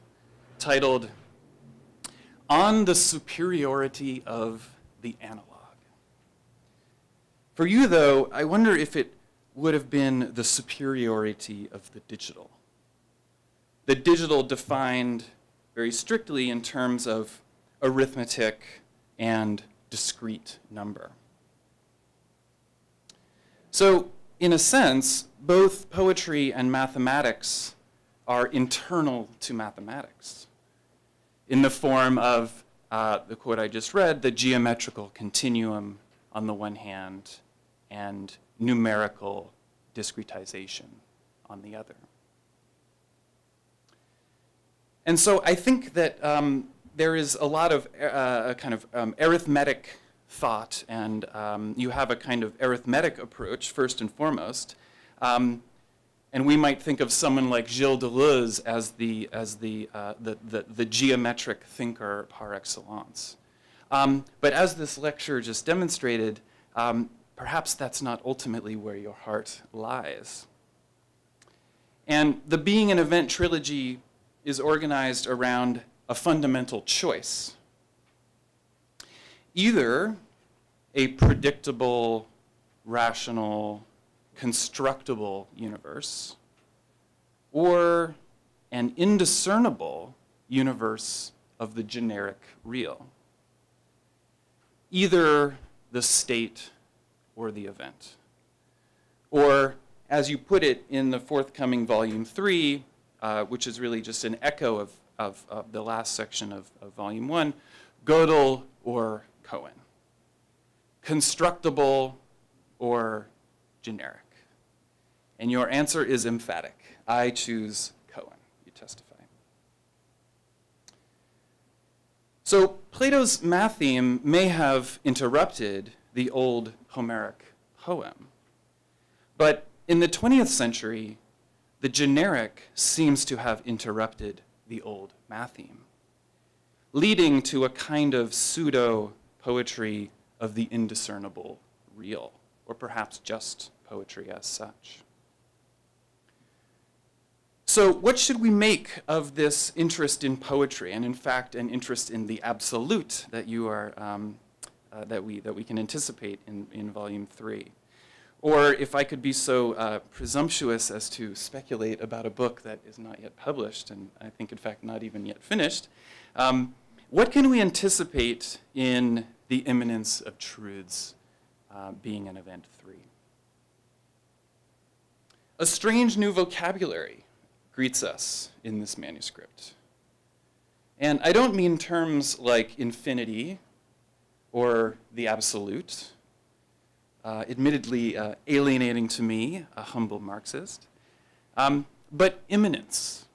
S4: titled On the Superiority of the Analog. For you, though, I wonder if it would have been the superiority of the digital. The digital defined very strictly in terms of arithmetic and discrete number. So, in a sense, both poetry and mathematics are internal to mathematics in the form of the quote I just read, the geometrical continuum on the one hand and numerical discretization on the other. And so I think that there is a lot of arithmetic thought, and you have a kind of arithmetic approach first and foremost. And we might think of someone like Gilles Deleuze as the geometric thinker par excellence. But as this lecture just demonstrated, perhaps that's not ultimately where your heart lies. And the Being and Event trilogy is organized around a fundamental choice. Either a predictable, rational, constructible universe, or an indiscernible universe of the generic real. Either the state or the event. Or, as you put it in the forthcoming volume 3, which is really just an echo of the last section of volume 1, Gödel or Cohen. Constructible or generic. And your answer is emphatic. I choose Cohen, you testify. So Plato's math theme may have interrupted the old Homeric poem. But in the 20th century, the generic seems to have interrupted the old math theme, leading to a kind of pseudo-poetry of the indiscernible real, or perhaps just poetry as such. So what should we make of this interest in poetry, and in fact an interest in the absolute that you are that we can anticipate in volume 3? Or if I could be so presumptuous as to speculate about a book that is not yet published, and I think in fact not even yet finished, what can we anticipate in the Immanence of Truths, Being and Event 3? A strange new vocabulary greets us in this manuscript. And I don't mean terms like infinity or the absolute, admittedly alienating to me, a humble Marxist, but immanence,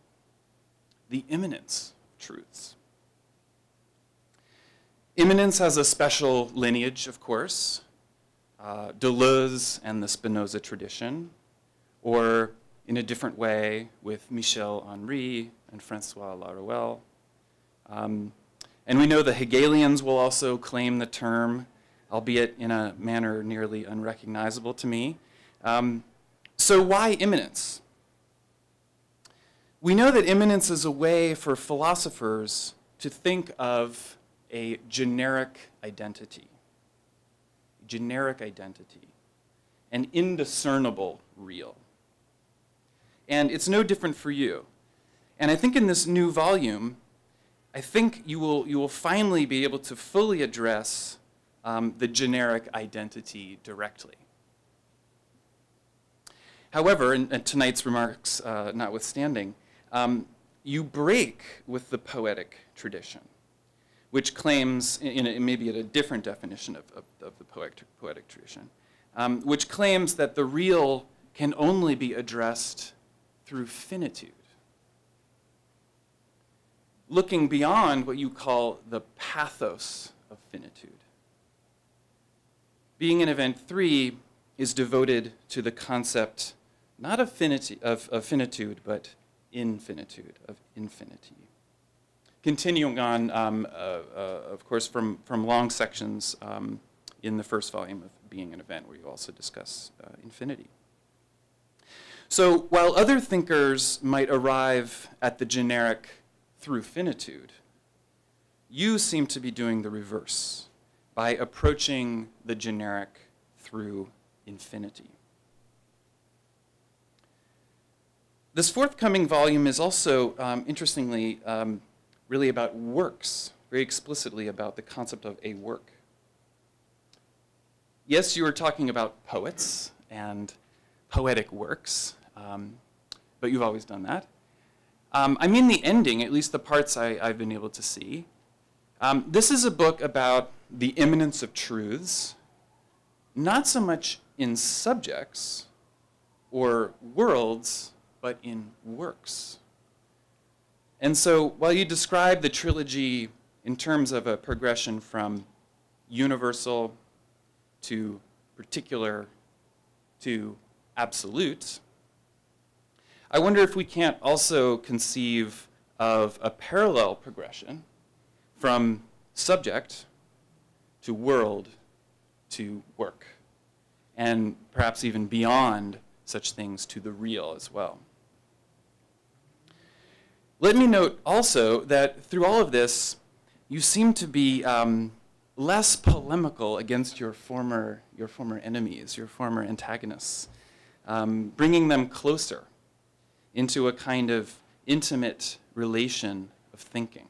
S4: the immanence of truths. Immanence has a special lineage, of course, Deleuze and the Spinoza tradition, or in a different way with Michel Henry and Francois Laruelle. And we know the Hegelians will also claim the term, albeit in a manner nearly unrecognizable to me. So why immanence? We know that immanence is a way for philosophers to think of a generic identity, an indiscernible real. And it's no different for you. And I think in this new volume, I think you will finally be able to fully address the generic identity directly. However, and tonight's remarks notwithstanding, you break with the poetic tradition, which claims, maybe at a different definition of the poetic tradition, which claims that the real can only be addressed through finitude, looking beyond what you call the pathos of finitude. Being in Event 3 is devoted to the concept not of finitude, but infinitude, of infinity. continuing on, of course, from long sections in the first volume of Being an Event, where you also discuss infinity. So while other thinkers might arrive at the generic through finitude, you seem to be doing the reverse by approaching the generic through infinity. This forthcoming volume is also, interestingly, really about works, very explicitly about the concept of a work. Yes, you were talking about poets and poetic works, but you've always done that. I mean the ending, at least the parts I've been able to see. This is a book about the immanence of truths, not so much in subjects or worlds, but in works. And so while you describe the trilogy in terms of a progression from universal to particular to absolute, I wonder if we can't also conceive of a parallel progression from subject to world to work, and perhaps even beyond such things to the real as well. Let me note also that through all of this, you seem to be less polemical against your former enemies, your former antagonists, bringing them closer into a kind of intimate relation of thinking.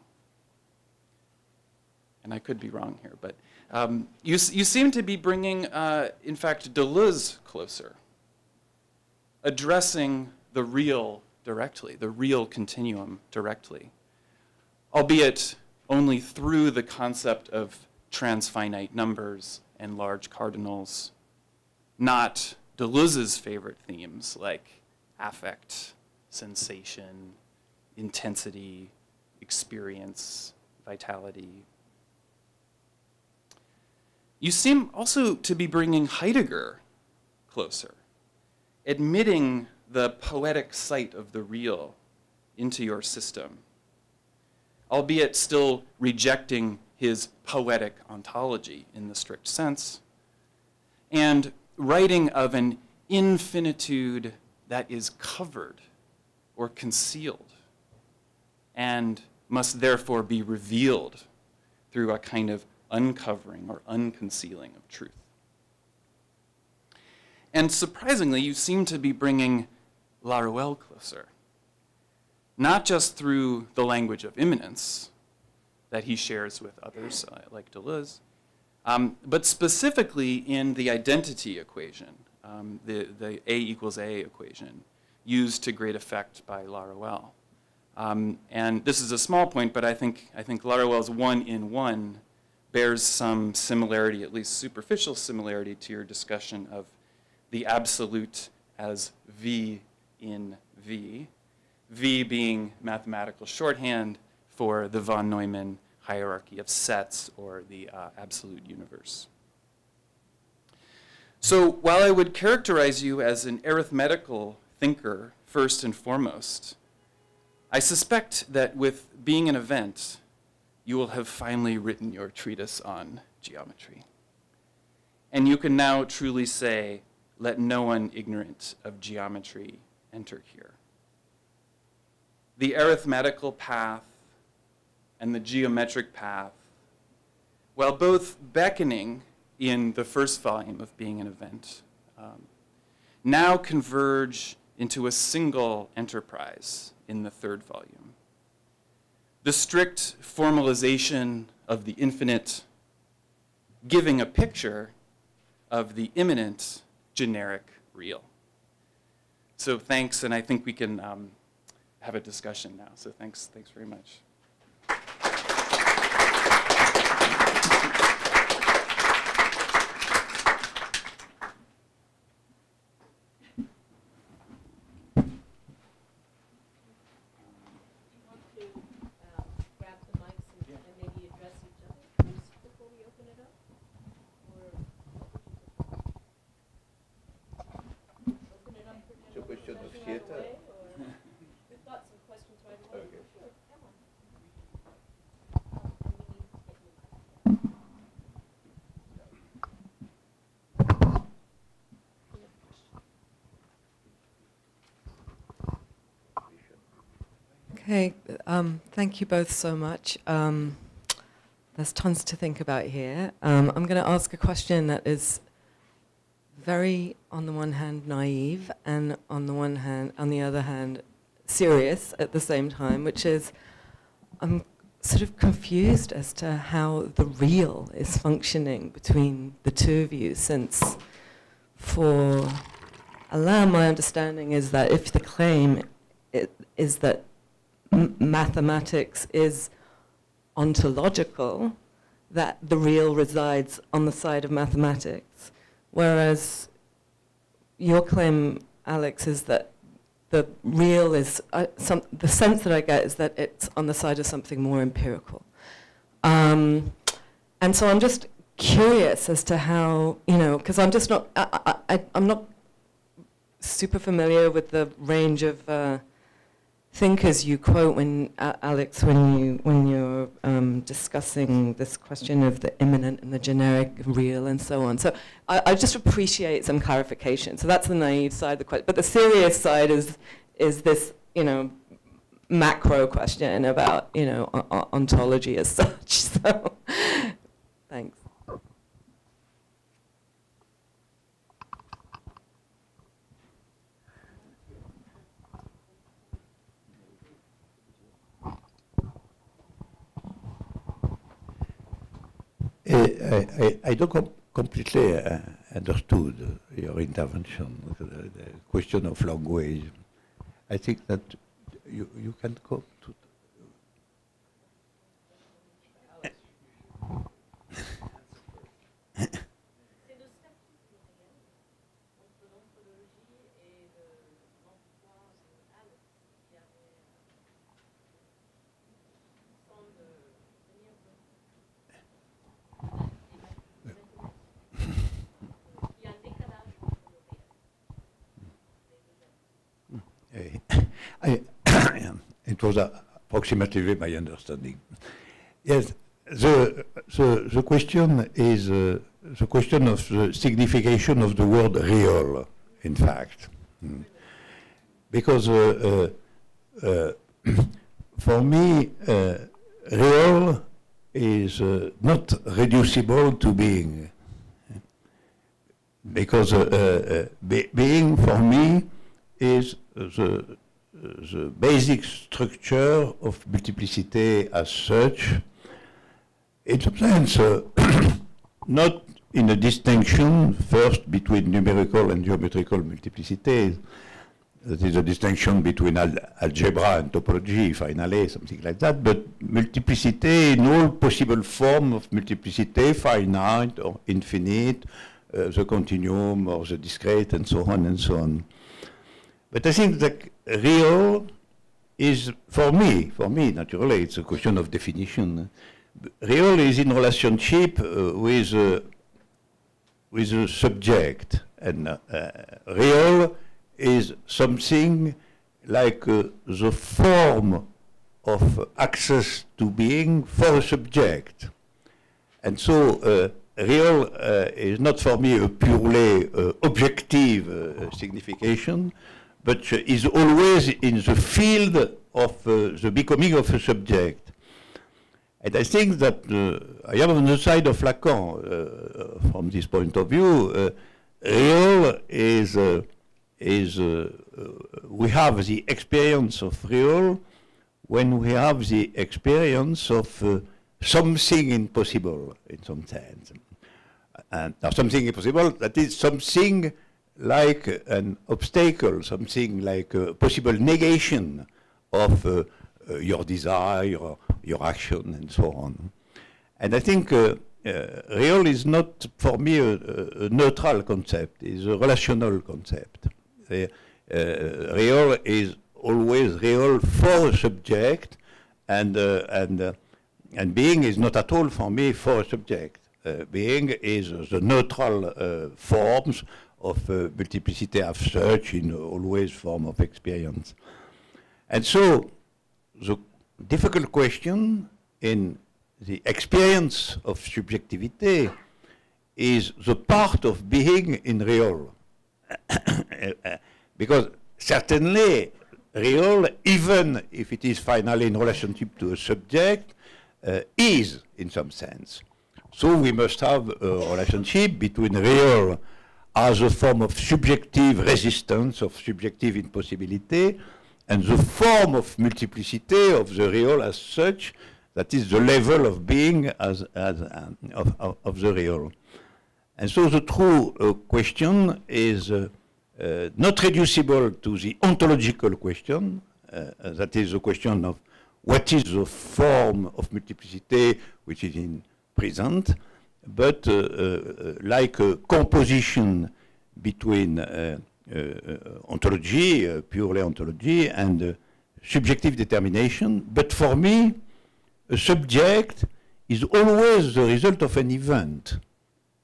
S4: And I could be wrong here, but you seem to be bringing, in fact, Deleuze closer, addressing the real directly, the real continuum directly, albeit only through the concept of transfinite numbers and large cardinals, not Deleuze's favorite themes like affect, sensation, intensity, experience, vitality. You seem also to be bringing Heidegger closer, admitting the poetic sight of the real into your system, albeit still rejecting his poetic ontology in the strict sense, and writing of an infinitude that is covered or concealed and must therefore be revealed through a kind of uncovering or unconcealing of truth. And surprisingly, you seem to be bringing Laruelle closer, not just through the language of immanence that he shares with others like Deleuze, but specifically in the identity equation, the A equals A equation, used to great effect by Laruelle. And this is a small point, but I think Laruelle's 1 in 1 bears some similarity, at least superficial similarity, to your discussion of the absolute as V in V, V being mathematical shorthand for the von Neumann hierarchy of sets, or the absolute universe. So while I would characterize you as an arithmetical thinker first and foremost, I suspect that with Being an Event, you will have finally written your treatise on geometry. And you can now truly say, let no one ignorant of geometry enter here. The arithmetical path and the geometric path, while both beckoning in the first volume of Being an Event, now converge into a single enterprise in the third volume. The strict formalization of the infinite, giving a picture of the immanent generic real. So thanks, and I think we can have a discussion now. So thanks very much.
S5: Okay, thank you both so much. There's tons to think about here. I'm going to ask a question that is very, on the one hand, naive, and on the other hand, serious at the same time, which is, I'm sort of confused as to how the real is functioning between the two of you, since for Alain, my understanding is that if the claim is that mathematics is ontological, that the real resides on the side of mathematics, whereas your claim, Alex, is that the real is, the sense that I get is that it's on the side of something more empirical. And so I'm just curious as to how, you know, because I'm just not, I'm not super familiar with the range of thinkers you quote when, Alex, when you're discussing this question of the immanent and the generic real and so on. So I just appreciate some clarification. So that's the naive side of the question. But the serious side is this, you know, macro question about, you know, ontology as such. So thanks.
S3: I don't completely understood your intervention, the question of language. I think that you can go to... It was approximately my understanding. Yes, the question is the question of the signification of the word real, in fact. Because for me, real is not reducible to being. Because being for me is the basic structure of multiplicity as such. In some sense, not in a distinction first between numerical and geometrical multiplicity. That is a distinction between algebra and topology, finally, something like that, but multiplicity in all possible forms of multiplicity, finite or infinite, the continuum or the discrete, and so on and so on. But I think that real is, for me, naturally, it's a question of definition. Real is in relationship with a subject, and real is something like the form of access to being for a subject. And so real is not for me a purely objective signification, but is always in the field of the becoming of a subject. And I think that I am on the side of Lacan from this point of view. Real is we have the experience of real when we have the experience of something impossible in some sense. And something impossible, that is something like an obstacle, something like a possible negation of your desire, your action, and so on. And I think real is not, for me, a neutral concept, it's a relational concept. Real is always real for a subject, and being is not at all, for me, for a subject. Being is the neutral forms of multiplicity as such in always form of experience. And so the difficult question in the experience of subjectivity is the part of being in real. Because certainly real, even if it is finally in relationship to a subject, is in some sense. So we must have a relationship between real as a form of subjective resistance, of subjective impossibility, and the form of multiplicity of the real as such, that is the level of being of the real. And so the true question is not reducible to the ontological question, that is the question of what is the form of multiplicity which is in present, but like a composition between ontology, purely ontology, and subjective determination. But for me, a subject is always the result of an event.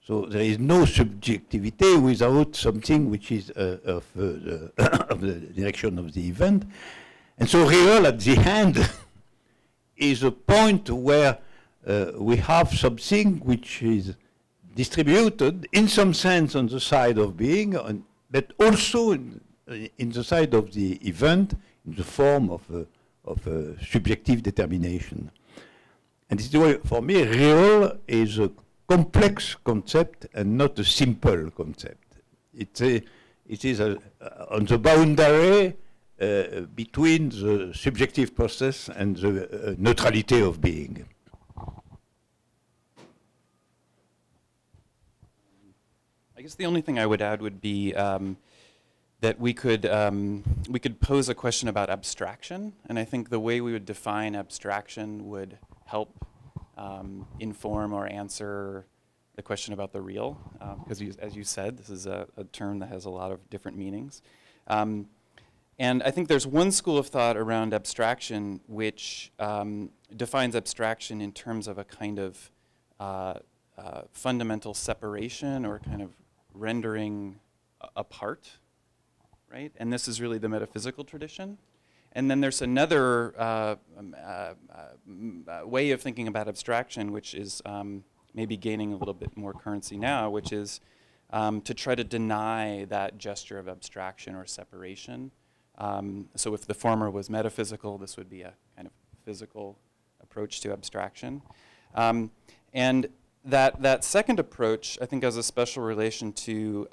S3: So there is no subjectivity without something which is of the direction of the event. And so real at the end is a point where we have something which is distributed in some sense on the side of being, but also in the side of the event in the form of subjective determination. And this is why, for me, real is a complex concept and not a simple concept. It is on the boundary between the subjective process and the neutrality of being.
S4: I guess the only thing I would add would be that we could pose a question about abstraction, and I think the way we would define abstraction would help inform or answer the question about the real, because as you said, this is a term that has a lot of different meanings. And I think there's one school of thought around abstraction which defines abstraction in terms of a kind of fundamental separation or kind of rendering apart, right? And this is really the metaphysical tradition. And then there's another way of thinking about abstraction, which is maybe gaining a little bit more currency now, which is to try to deny that gesture of abstraction or separation. So if the former was metaphysical, this would be a kind of physical approach to abstraction. And that second approach, I think, has a special relation to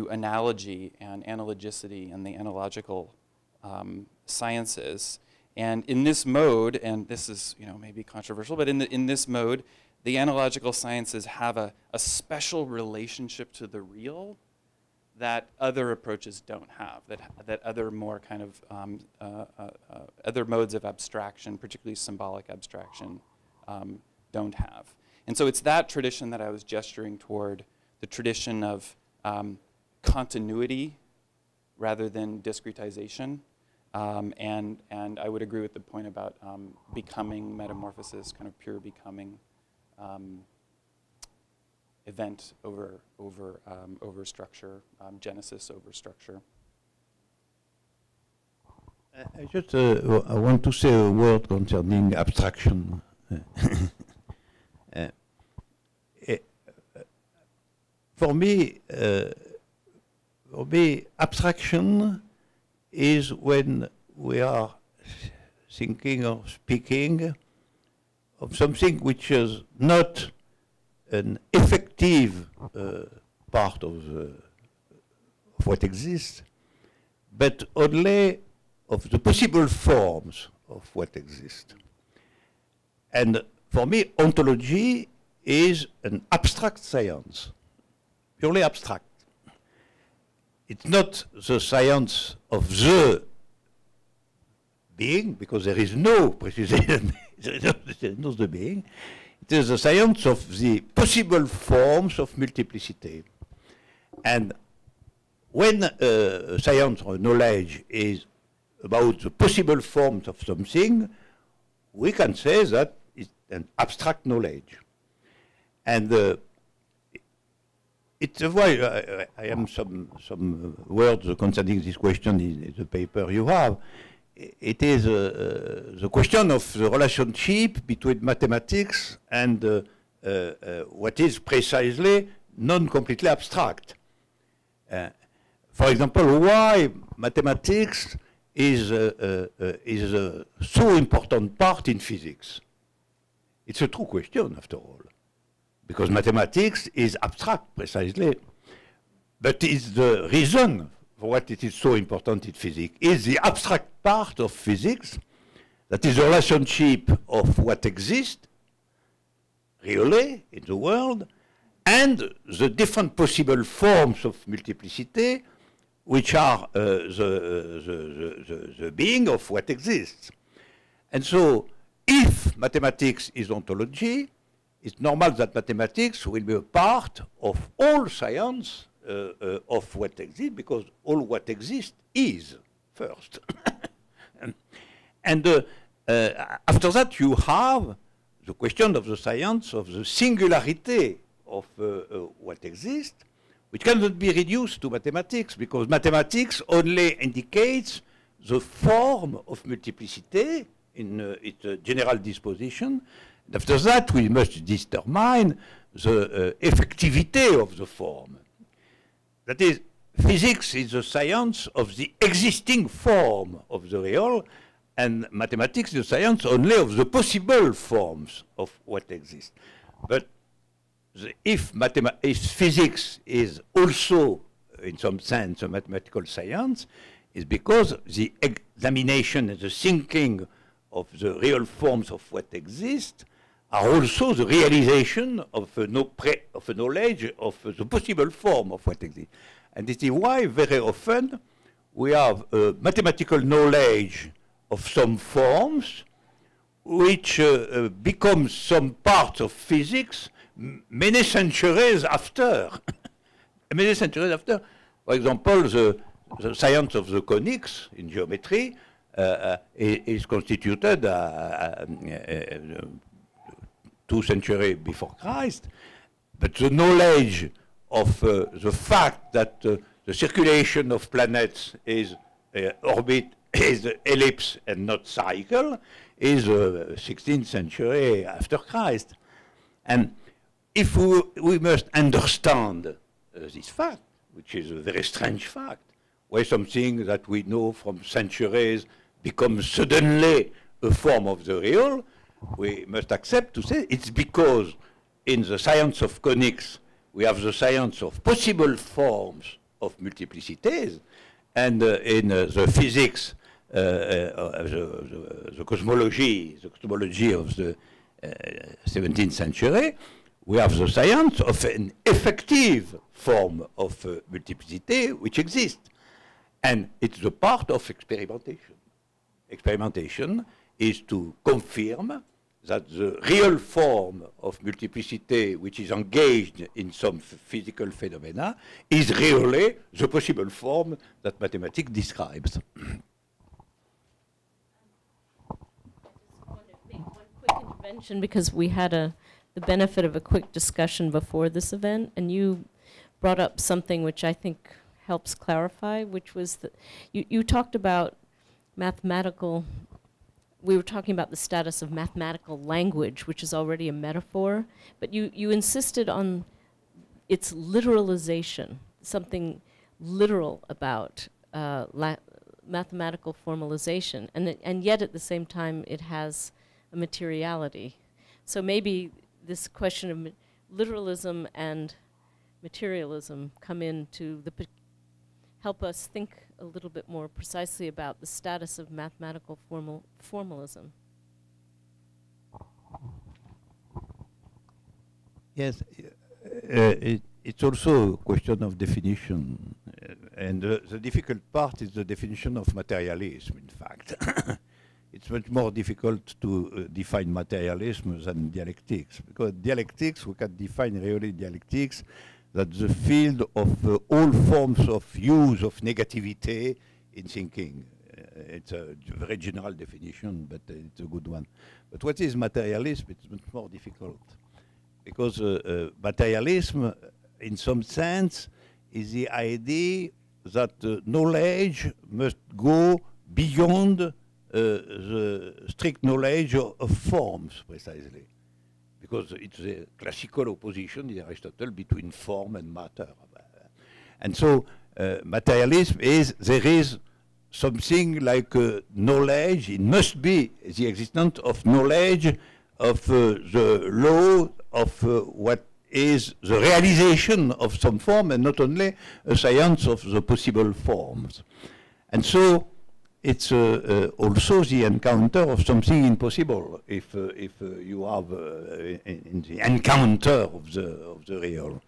S4: analogy and analogicity and the analogical sciences. And in this mode, and this is maybe controversial, but in this mode, the analogical sciences have a special relationship to the real that other approaches don't have, that other more kind of other modes of abstraction, particularly symbolic abstraction, don't have. And so it's that tradition that I was gesturing toward, the tradition of continuity rather than discretization. And I would agree with the point about becoming, metamorphosis, kind of pure becoming, event over structure, genesis over structure.
S3: I just I want to say a word concerning abstraction. For me, abstraction is when we are thinking or speaking of something which is not an effective part of what exists, but only of the possible forms of what exists. And for me, ontology is an abstract science, purely abstract. It's not the science of the being, because there is no precision, there is no the being. It is the science of the possible forms of multiplicity. And when science or knowledge is about the possible forms of something, we can say that it's an abstract knowledge. And it's why I am some words concerning this question in the paper you have. It is the question of the relationship between mathematics and what is precisely non-completely abstract. For example, why mathematics is a so important part in physics? It's a true question, after all, because mathematics is abstract, precisely. But it's the reason for what it is so important in physics is the abstract part of physics, that is the relationship of what exists really in the world, and the different possible forms of multiplicity, which are the being of what exists. And so, if mathematics is ontology, it's normal that mathematics will be a part of all science of what exists, because all what exists is first. and after that, you have the question of the science of the singularity of what exists, which cannot be reduced to mathematics, because mathematics only indicates the form of multiplicity in its general disposition. And after that, we must determine the effectivity of the form. That is, physics is the science of the existing form of the real, and mathematics is the science only of the possible forms of what exists. But if physics is also, in some sense, a mathematical science, is because the examination and the thinking of the real forms of what exists are also the realization of a knowledge of the possible form of what exists. And this is why very often we have mathematical knowledge of some forms which become some part of physics many centuries after. Many centuries after. For example, the science of the conics in geometry is constituted 2 centuries before Christ, but the knowledge of the fact that the circulation of planets is orbit, is ellipse and not cycle, is 16th century after Christ. And if we must understand this fact, which is a very strange fact, why something that we know from centuries becomes suddenly a form of the real, we must accept to say it's because in the science of conics, we have the science of possible forms of multiplicities, and in the physics, the cosmology of the 17th century, we have the science of an effective form of multiplicity which exists. And it's the part of experimentation. Experimentation is to confirm that the real form of multiplicity which is engaged in some physical phenomena is really the possible form that mathematics describes.
S2: I just want to make one quick intervention because we had the benefit of a quick discussion before this event, and you brought up something which I think helps clarify, which was that you talked about mathematical. We were talking about the status of mathematical language, which is already a metaphor, but you insisted on its literalization, something literal about mathematical formalization, and yet at the same time it has a materiality. So maybe this question of literalism and materialism come in to help us think a little bit more precisely about the status of mathematical formalism.
S3: Yes, it's also a question of definition, and the difficult part is the definition of materialism, in fact. It's much more difficult to define materialism than dialectics, because dialectics, we can define really dialectics, that's the field of all forms of use of negativity in thinking. It's a very general definition, but it's a good one. But what is materialism? It's much more difficult, because materialism, in some sense, is the idea that knowledge must go beyond the strict knowledge of forms, precisely. Because it's a classical opposition in Aristotle between form and matter. And so materialism is, there is something like knowledge. It must be the existence of knowledge of the law of what is the realization of some form, and not only a science of the possible forms. And so it's also the encounter of something impossible if you have in the encounter of the real.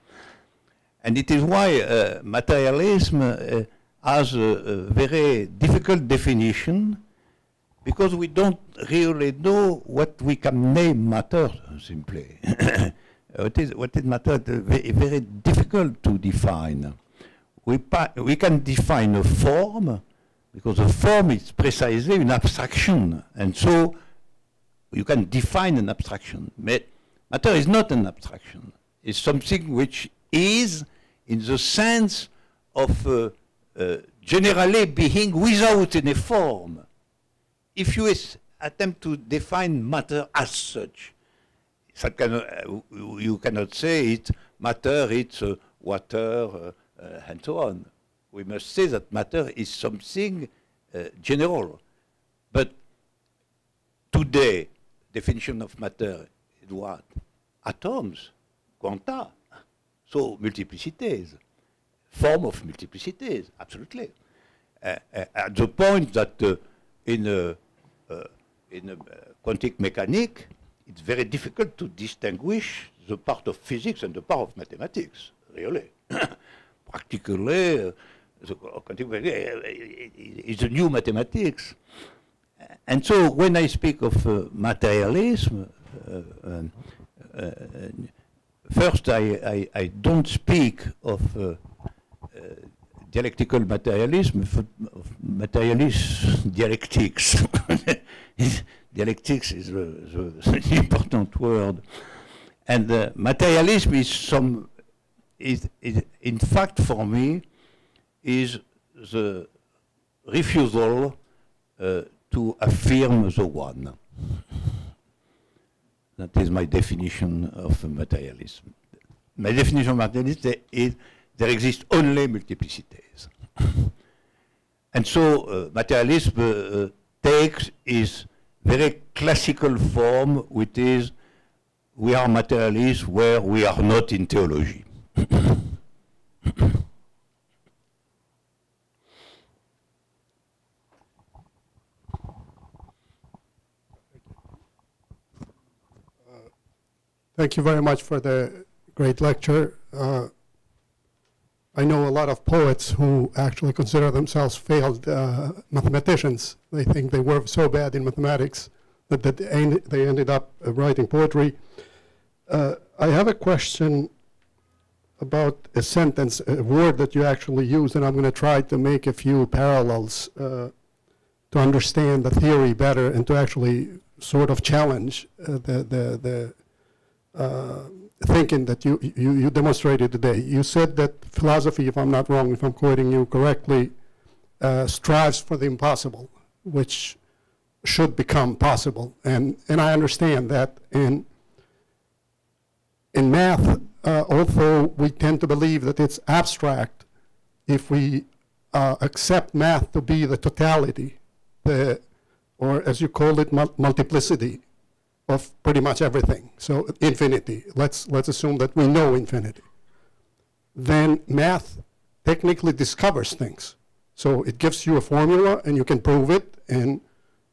S3: And it is why materialism has a very difficult definition, because we don't really know what we can name matter, simply. What is matter? Very, very difficult to define. We can define a form, because a form is precisely an abstraction, and so you can define an abstraction. But matter is not an abstraction. It's something which is in the sense of generally being without any form. If you attempt to define matter as such, you cannot say it matter, it's water, and so on. We must say that matter is something general. But today, definition of matter is what? Atoms, quanta, so multiplicities, form of multiplicities, absolutely. At the point that in quantum mechanics, it's very difficult to distinguish the part of physics and the part of mathematics, really. Practically, the quantum mechanics is a new mathematics. And so when I speak of materialism, first I don't speak of dialectical materialism, of materialist dialectics. Dialectics is an important word. And materialism is in fact for me, is the refusal to affirm the one. That is my definition of materialism. My definition of materialism is there exist only multiplicities. And so materialism takes its very classical form, which is we are materialists where we are not in theology.
S6: Thank you very much for the great lecture. I know a lot of poets who actually consider themselves failed mathematicians. They think they were so bad in mathematics that they ended up writing poetry. I have a question about a sentence, a word that you actually used, and I'm going to try to make a few parallels to understand the theory better and to actually sort of challenge the thinking that you demonstrated today. You said that philosophy, if I'm not wrong, if I'm quoting you correctly, strives for the impossible, which should become possible. And I understand that. In math, although we tend to believe that it's abstract, if we accept math to be the totality, or as you call it, multiplicity, of pretty much everything, so infinity. Let's assume that we know infinity. Then math technically discovers things. So it gives you a formula and you can prove it, and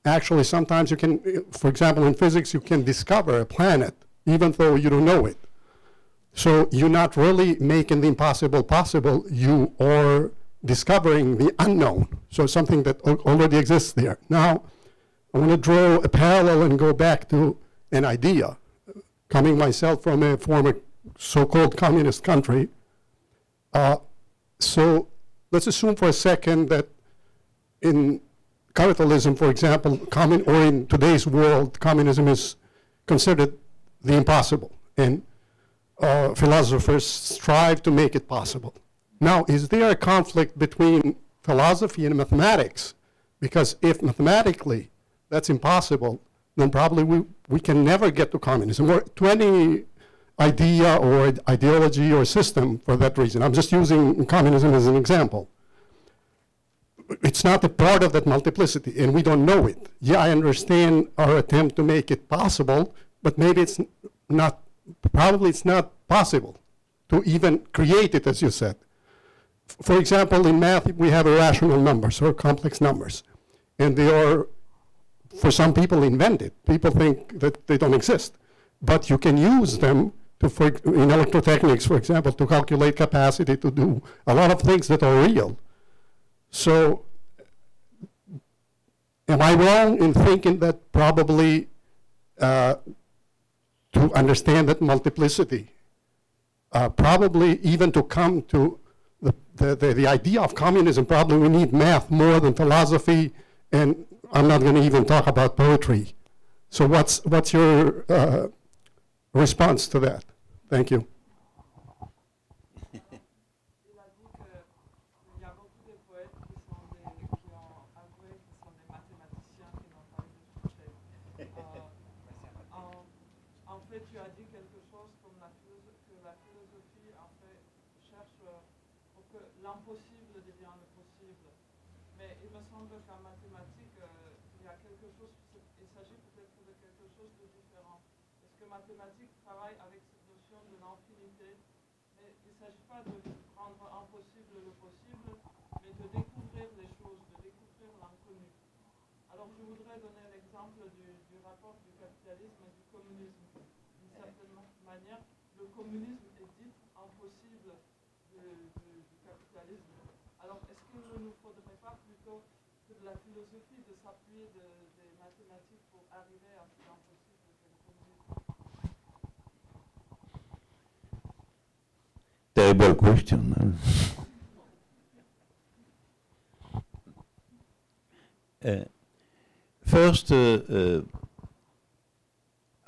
S6: actually sometimes you can, for example in physics, you can discover a planet even though you don't know it. So you're not really making the impossible possible, you are discovering the unknown, so something that already exists there. Now, I want to draw a parallel and go back to an idea. Coming myself from a former so-called communist country, so let's assume for a second that in capitalism, for example, or in today's world, communism is considered the impossible, and philosophers strive to make it possible. Now, is there a conflict between philosophy and mathematics? Because if mathematically that's impossible, then probably we can never get to communism or to any idea or ideology or system for that reason. I'm just using communism as an example. it's not a part of that multiplicity, and we don't know it. Yeah, I understand our attempt to make it possible, but maybe it's not, probably it's not possible to even create it, as you said. For example, in math, we have irrational numbers or complex numbers, and they are, for some people, invented. People think that they don't exist, but you can use them to, in electrotechnics, for example, to calculate capacity, to do a lot of things that are real. So, am I wrong in thinking that probably to understand that multiplicity, probably even to come to the idea of communism, probably we need math more than philosophy, and I'm not going to even talk about poetry. So what's your response to that? Thank you.
S7: Le communisme est dit impossible du capitalisme. Alors, est-ce qu'il ne nous faudrait pas plutôt que de la philosophie de s'appuyer des mathématiques pour arriver à ce l'impossible que le communisme?
S3: Terrible question. First,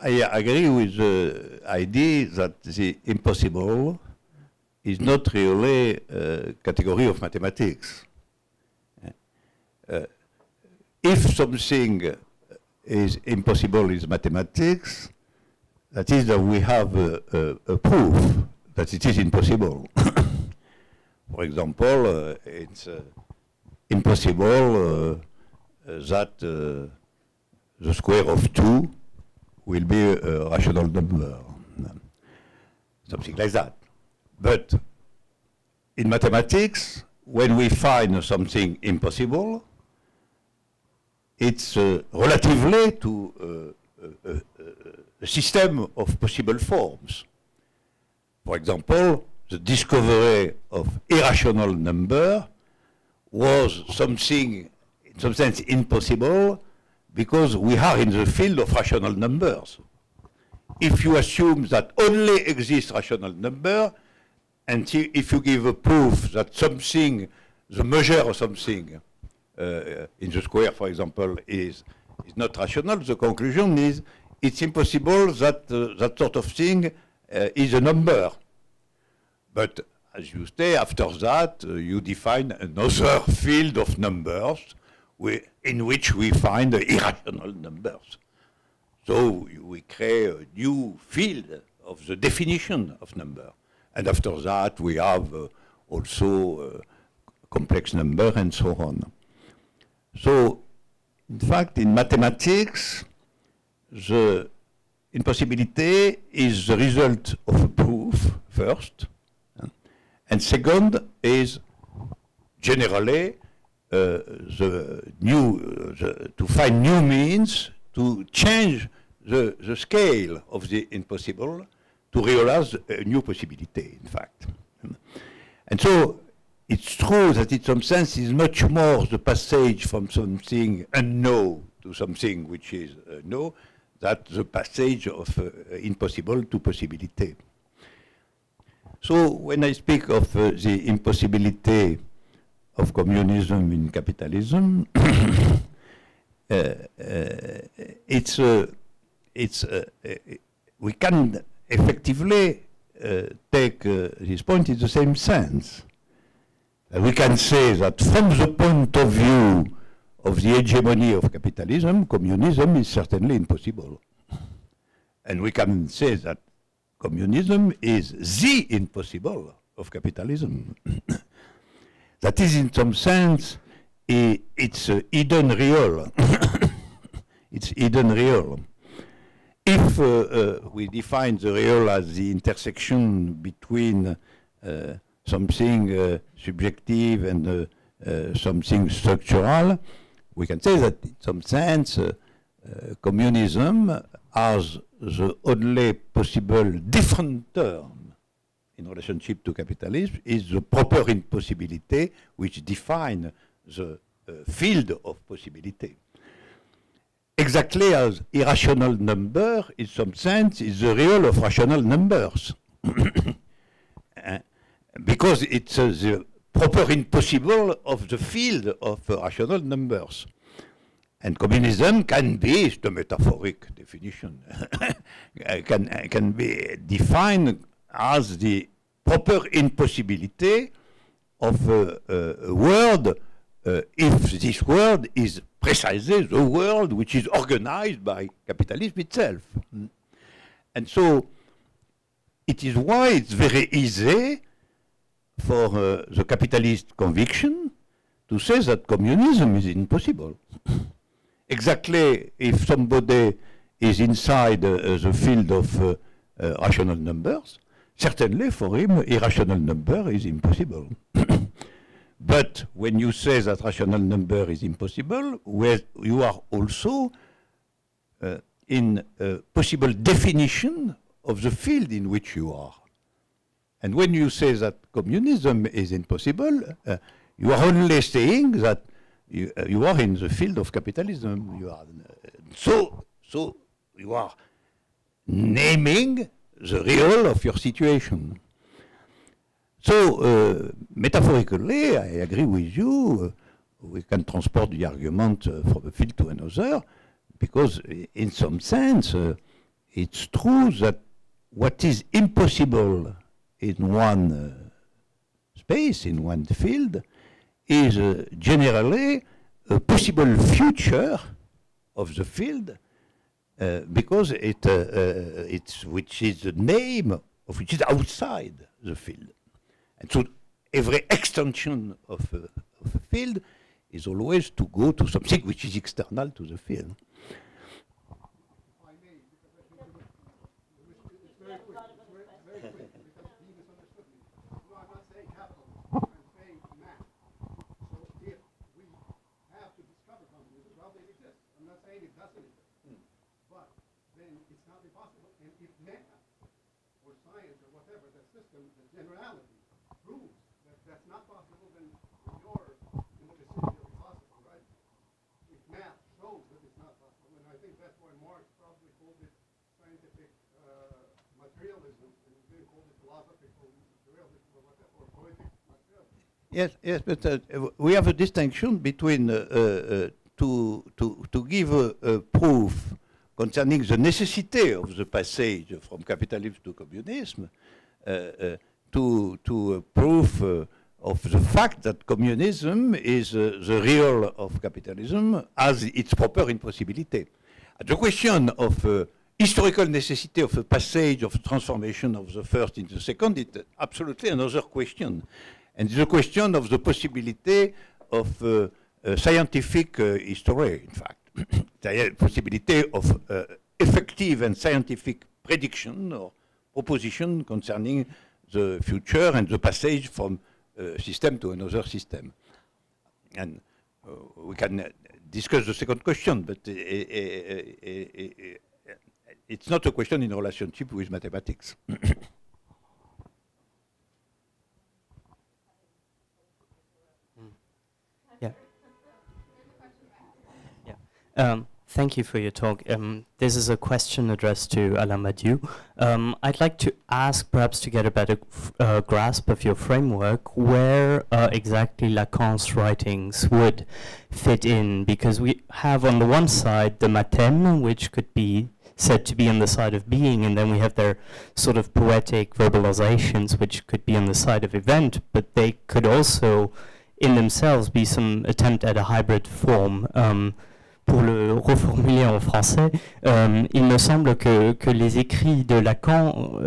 S3: I agree with the idea that the impossible is not really a category of mathematics. If something is impossible in mathematics, that is that we have a proof that it is impossible. For example, it's impossible that the square of 2 will be a rational number, something like that. But in mathematics, when we find something impossible, it's relatively to a system of possible forms. For example, the discovery of irrational number was something, in some sense, impossible, because we are in the field of rational numbers. If you assume that only exists rational number, and if you give a proof that something, the measure of something in the square, for example, is not rational, the conclusion is it's impossible that that sort of thing is a number. But as you say, after that, you define another field of numbers in which we find irrational numbers. So we create a new field of the definition of number. And after that, we have also complex number and so on. So, in fact, in mathematics, the impossibility is the result of a proof, first. And second is generally to find new means to change the scale of the impossible to realize a new possibility, in fact. And so it's true that in some sense is much more the passage from something unknown to something which is known, that the passage of impossible to possibility. So when I speak of the impossibility of communism in capitalism, we can effectively take this point in the same sense. We can say that from the point of view of the hegemony of capitalism, communism is certainly impossible. And we can say that communism is the impossible of capitalism. That is, in some sense, it's hidden real. It's hidden real. If we define the real as the intersection between something subjective and something structural, we can say that in some sense communism as the only possible different term in relationship to capitalism is the proper impossibility which defines the field of possibility. Exactly as irrational number, in some sense, is the real of rational numbers. Because it's the proper impossible of the field of rational numbers. And communism can be, it's a metaphoric definition, can be defined as the proper impossibility of a world if this world is precisely the world which is organized by capitalism itself. And so it is why it's very easy for the capitalist conviction to say that communism is impossible. Exactly if somebody is inside the field of rational numbers, certainly for him irrational number is impossible. But when you say that rational number is impossible, where you are also in a possible definition of the field in which you are. And when you say that communism is impossible, you are only saying that you are in the field of capitalism. You are, so you are naming the real of your situation. So, metaphorically, I agree with you, we can transport the argument from a field to another, because in some sense, it's true that what is impossible in one space, in one field, is generally a possible future of the field, because it's which is the name of which is outside the field. And so every extension of a field is always to go to something which is external to the field. Yes, but we have a distinction between to give a proof concerning the necessity of the passage from capitalism to communism, to a proof of the fact that communism is the real of capitalism as its proper impossibility. The question of historical necessity of a passage of transformation of the first into the second is absolutely another question. And the question of the possibility of scientific history, in fact, the possibility of effective and scientific prediction or proposition concerning the future and the passage from a system to another system. And we can discuss the second question, but it's not a question in relationship with mathematics.
S8: Thank you for your talk. This is a question addressed to Alain Badiou. I'd like to ask, perhaps to get a better grasp of your framework, where exactly Lacan's writings would fit in, because we have on the one side the mathème, which could be said to be on the side of being, and then we have their sort of poetic verbalizations, which could be on the side of event, but they could also in themselves be some attempt at a hybrid form. Pour le reformuler en français, il me semble que les écrits de Lacan,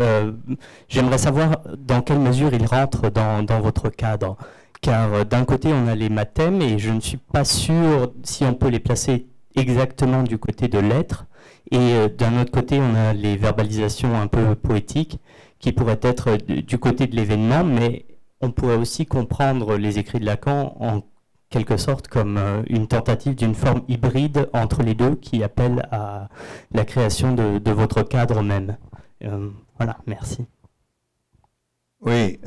S8: j'aimerais savoir dans quelle mesure ils rentrent dans votre cadre. car d'un côté on a les mathèmes et je ne suis pas sûr si on peut les placer exactement du côté de l'être, et d'un autre côté on a les verbalisations un peu poétiques qui pourraient être du côté de l'événement, mais on pourrait aussi comprendre les écrits de Lacan en quelque sorte comme une tentative d'une forme hybride entre les deux qui appelle à la création de votre cadre même. Voilà, merci.
S3: Oui,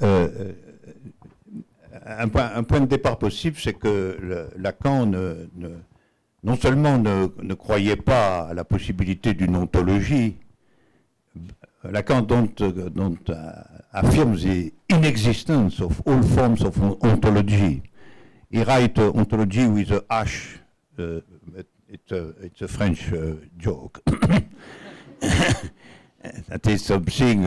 S3: un point de départ possible, c'est que Lacan non seulement ne croyait pas à la possibilité d'une ontologie. Lacan affirme the inexistence of all forms of ontology. He writes ontology with a H. It's a French joke. That is something.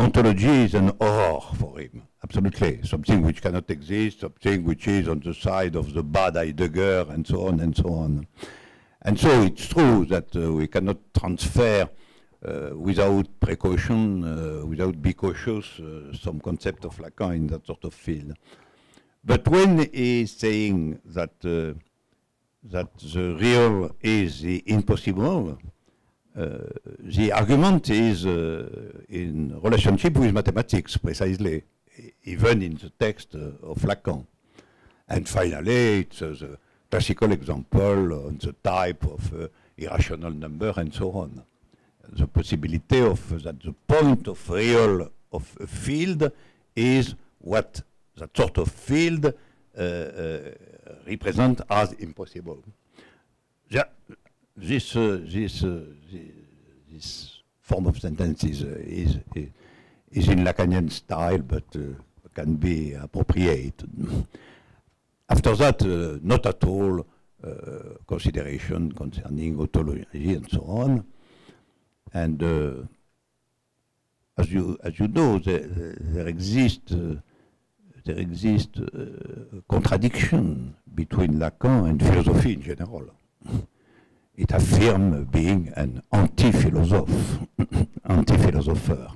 S3: Ontology is an horror for him, absolutely. Something which cannot exist, something which is on the side of the bad Heidegger, and so on and so on. And so it's true that we cannot transfer without precaution, without being cautious, some concept of Lacan in that sort of field. But when he's saying that that the real is the impossible, the argument is in relationship with mathematics, precisely, even in the text of Lacan. And finally, it's the classical example on the type of irrational number and so on. The possibility of that the point of real of a field is what that sort of field represents as impossible. This form of sentence is in Lacanian style, but can be appropriated. After that, not at all consideration concerning ontology and so on. And as you know, there exist contradiction between Lacan and philosophy in general. It affirms being an anti-philosopher.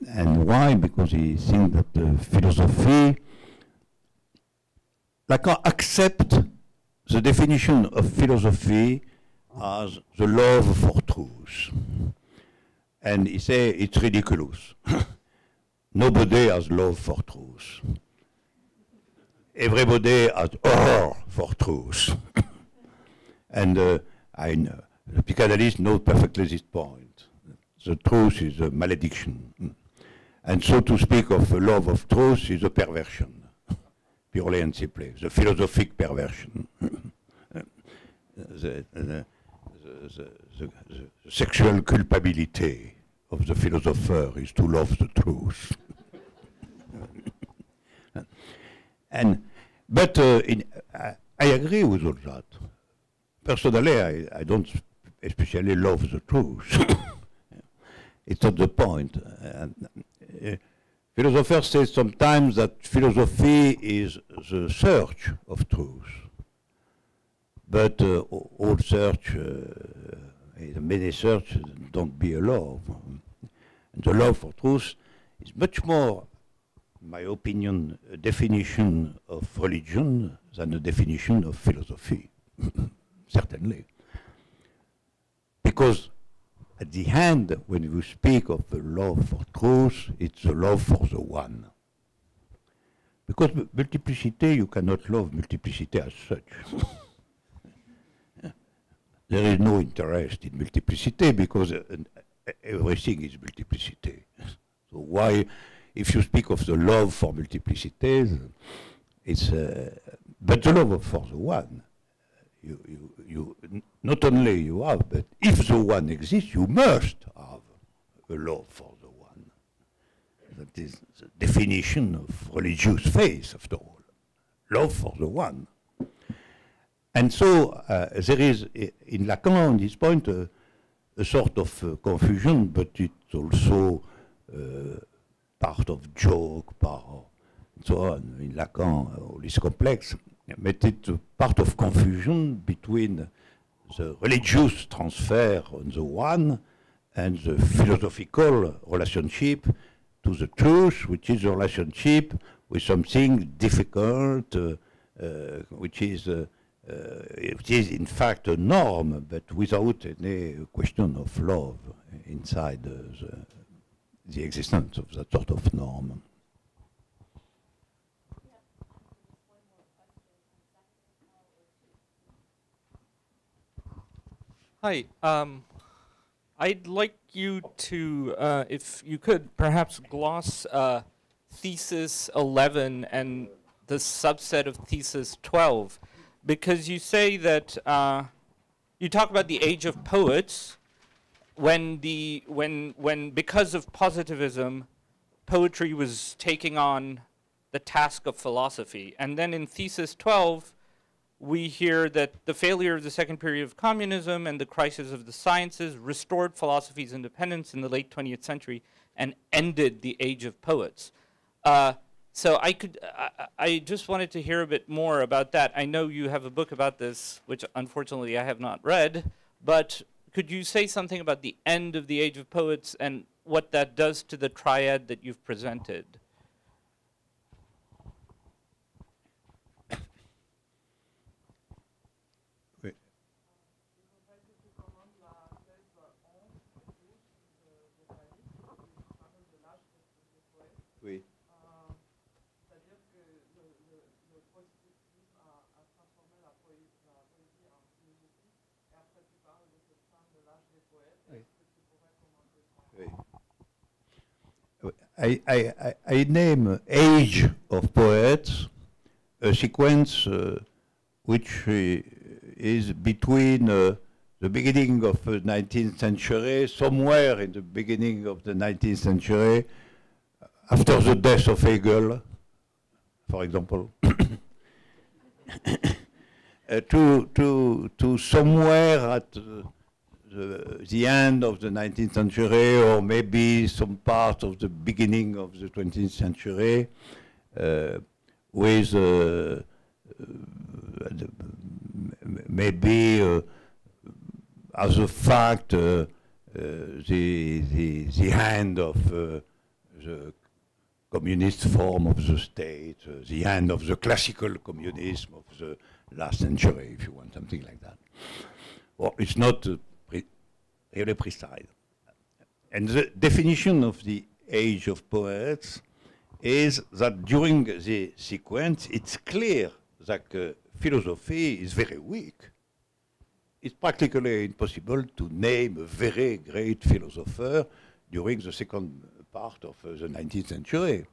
S3: And why? Because he thinks that philosophy, Lacan accepts the definition of philosophy as the love for truth. And he says it's ridiculous. Nobody has love for truth. Everybody has horror for truth. And the psychanalyst knows perfectly this point. The truth is a malediction. And so to speak of a love of truth is a perversion, purely and simply, the philosophic perversion. The sexual culpability of the philosopher is to love the truth. But I agree with all that. Personally, I don't especially love the truth. It's not the point. Philosophers say sometimes that philosophy is the search of truth. But all search, many search don't be a love. And the love for truth is much more, in my opinion, a definition of religion than a definition of philosophy. Certainly. Because at the end, when you speak of the love for truth, it's the love for the one. Because multiplicity, you cannot love multiplicity as such. There is no interest in multiplicity because everything is multiplicity. So why, if you speak of the love for multiplicity, it's but the love for the one. You not only you have, but if the one exists, you must have a love for the one. That is the definition of religious faith, after all. Love for the one. And so there is, in Lacan, on this point, a sort of confusion, but it's also part of joke, and so on. In Lacan, all is complex. But it's part of confusion between the religious transfer on the one and the philosophical relationship to the truth, which is a relationship with something difficult, which is in fact a norm, but without any question of love inside the existence of that sort of norm.
S9: Hi. I'd like you to, if you could, perhaps gloss thesis 11 and the subset of thesis 12, because you say that you talk about the age of poets when because of positivism, poetry was taking on the task of philosophy, and then in thesis 12. We hear that the failure of the second period of communism and the crisis of the sciences restored philosophy's independence in the late 20th century and ended the age of poets. So I just wanted to hear a bit more about that. I know you have a book about this, which unfortunately I have not read, but could you say something about the end of the age of poets and what that does to the triad that you've presented?
S3: Oui.
S7: C'est-à-dire que le positivisme a transformé la poésie en philosophie, et après tu parles de cette fin de l'âge des poètes. Est-ce que tu pourrais commenter ça?
S3: I name Age of Poets a sequence which is between the beginning of the 19th century, somewhere in the beginning of the 19th century, after the death of Hegel, for example, to somewhere at the end of the 19th century, or maybe some part of the beginning of the 20th century, with maybe as a fact the end of the communist form of the state, the end of the classical communism of the last century, if you want, something like that. Well, it's not really precise. And the definition of the age of poets is that during the sequence, it's clear that philosophy is very weak. It's practically impossible to name a very great philosopher during the second part of the 19th century,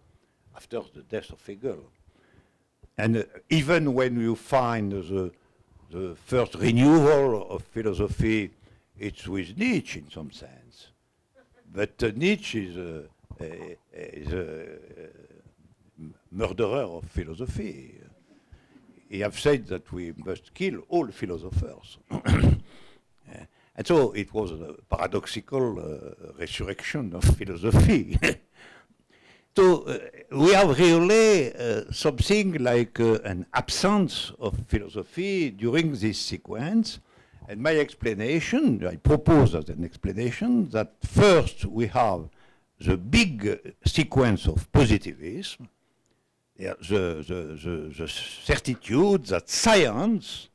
S3: after the death of Hegel. And even when you find the first renewal of philosophy, it's with Nietzsche in some sense. But Nietzsche is a murderer of philosophy. He has said that we must kill all philosophers. And so it was a paradoxical resurrection of philosophy. So we have really something like an absence of philosophy during this sequence. And my explanation, I propose as an explanation, that first we have the big sequence of positivism, the certitude that science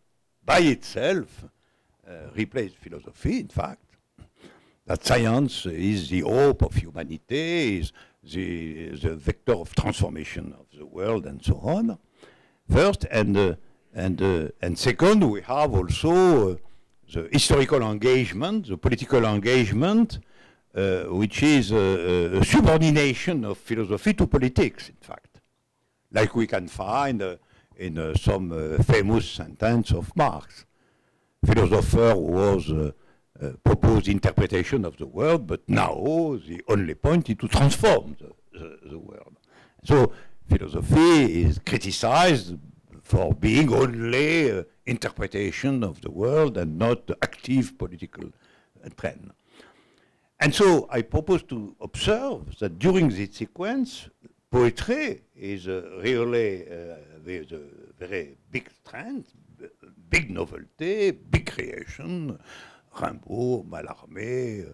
S3: by itself replaced philosophy, in fact, that science is the hope of humanity, is the vector of transformation of the world, and so on. First, and second, we have also the historical engagement, the political engagement, which is a subordination of philosophy to politics, in fact, like we can find in some famous sentence of Marx. Philosopher was proposed interpretation of the world, but now the only point is to transform the world. So philosophy is criticized for being only interpretation of the world and not active political trend. And so I propose to observe that during this sequence, poetry is really a very big trend, big novelty, big creation, Rimbaud, Mallarmé,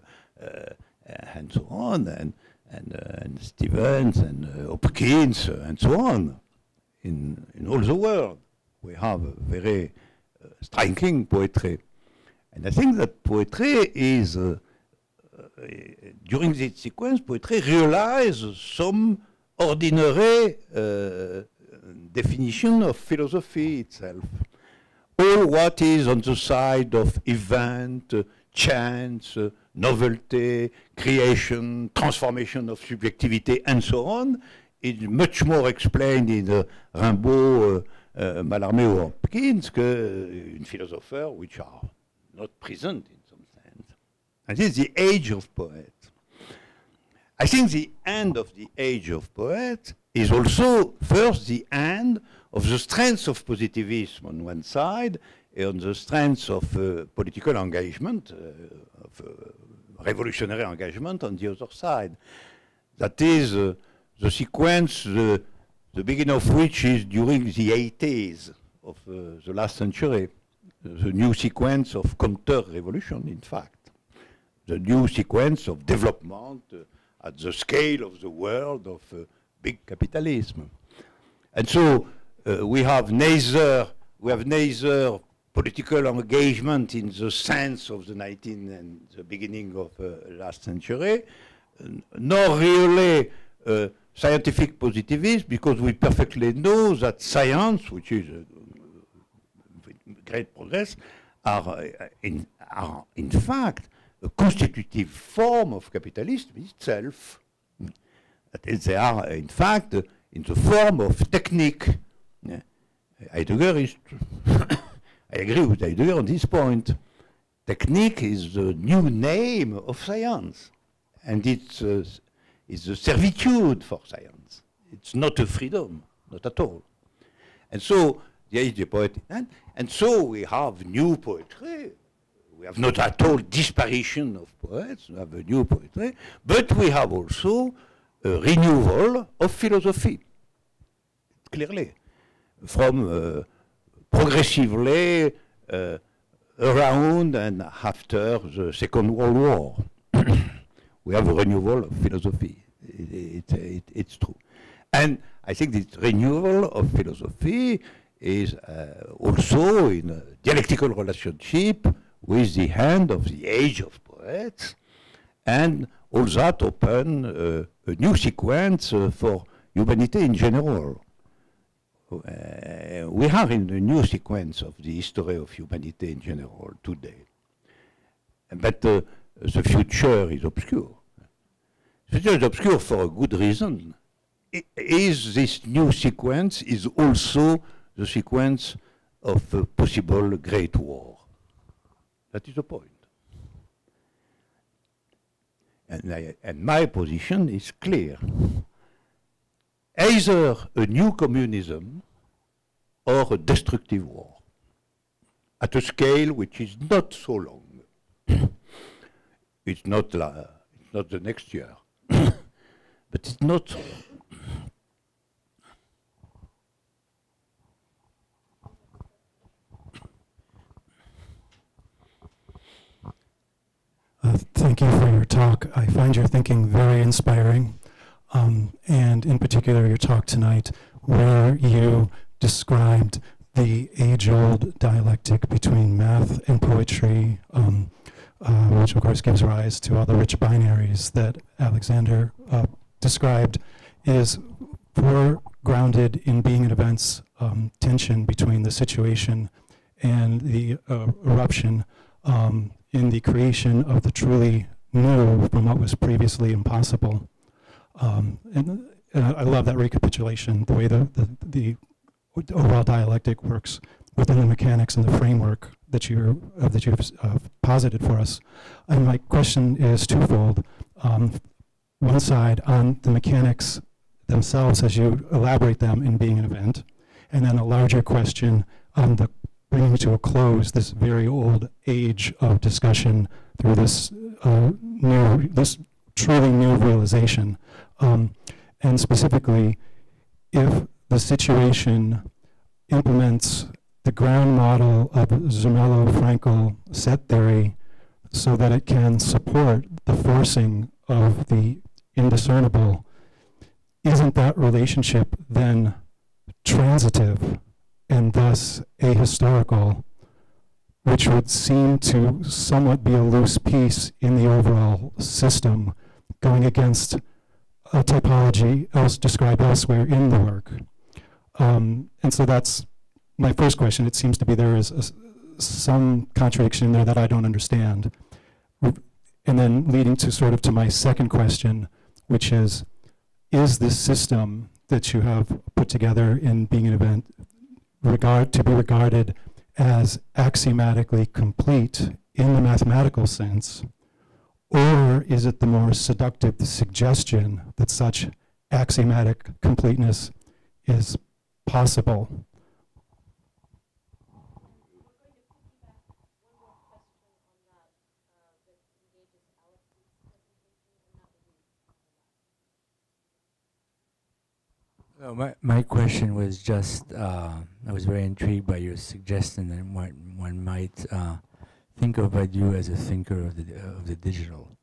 S3: and so on. and Stevens and Hopkins and so on. In all the world, we have a very striking poetry. And I think that poetry is, during this sequence, poetry realizes some ordinary definition of philosophy itself. All what is on the side of event, chance, novelty, creation, transformation of subjectivity, and so on, is much more explained in Rimbaud, Mallarmé or Hopkins qu'une philosopher which are not present in some sense. And this is the age of poets. I think the end of the age of poets is also first the end of the strength of positivism on one side and on the strength of political engagement, of revolutionary engagement on the other side. That is the sequence, the beginning of which is during the 80s of the last century, the new sequence of counter-revolution, in fact, the new sequence of development at the scale of the world of big capitalism. And so we have neither political engagement in the sense of the 19th and the beginning of last century, nor really scientific positivism, because we perfectly know that science, which is great progress, are in fact a constitutive form of capitalism itself. That is, they are in fact in the form of technique. Heidegger is, I agree with Heidegger on this point. Technique is the new name of science, and it's the servitude for science. It's not a freedom, not at all. And so there is the poetic, and so we have new poetry. We have not at all disparition of poets, we have a new poetry, but we have also a renewal of philosophy, clearly, from progressively around and after the Second World War. We have a renewal of philosophy. It's true. And I think this renewal of philosophy is also in a dialectical relationship with the end of the age of poets, and all that open a new sequence for humanity in general. We are in a new sequence of the history of humanity in general today. But the future is obscure. The future is obscure for a good reason. This new sequence is also the sequence of a possible great war. That is the point. And my position is clear. Either a new communism or a destructive war at a scale which is not so long. It's not the next year, but it's not so long.
S10: Thank you for your talk. I find your thinking very inspiring, and in particular your talk tonight, where you described the age-old dialectic between math and poetry, which of course gives rise to all the rich binaries that Alexander described, is foregrounded in being an event's tension between the situation and the eruption in the creation of the truly new from what was previously impossible. And I love that recapitulation, the way the overall dialectic works within the mechanics and the framework that you've posited for us. And my question is twofold. One side on the mechanics themselves as you elaborate them in being an event, and then a larger question on the bringing to a close this very old age of discussion through this this truly new realization. And specifically, if the situation implements the ground model of Zermelo-Fraenkel set theory so that it can support the forcing of the indiscernible, isn't that relationship then transitive and thus ahistorical, which would seem to somewhat be a loose piece in the overall system, going against a typology else described elsewhere in the work? And so that's my first question. It seems to be there is some contradiction in there that I don't understand. And then leading to sort of to my second question, which is this system that you have put together in being an event to be regarded as axiomatically complete in the mathematical sense, or is it the more seductive suggestion that such axiomatic completeness is possible?
S11: My question was just, I was very intrigued by your suggestion that one might think of Badiou as a thinker of the digital.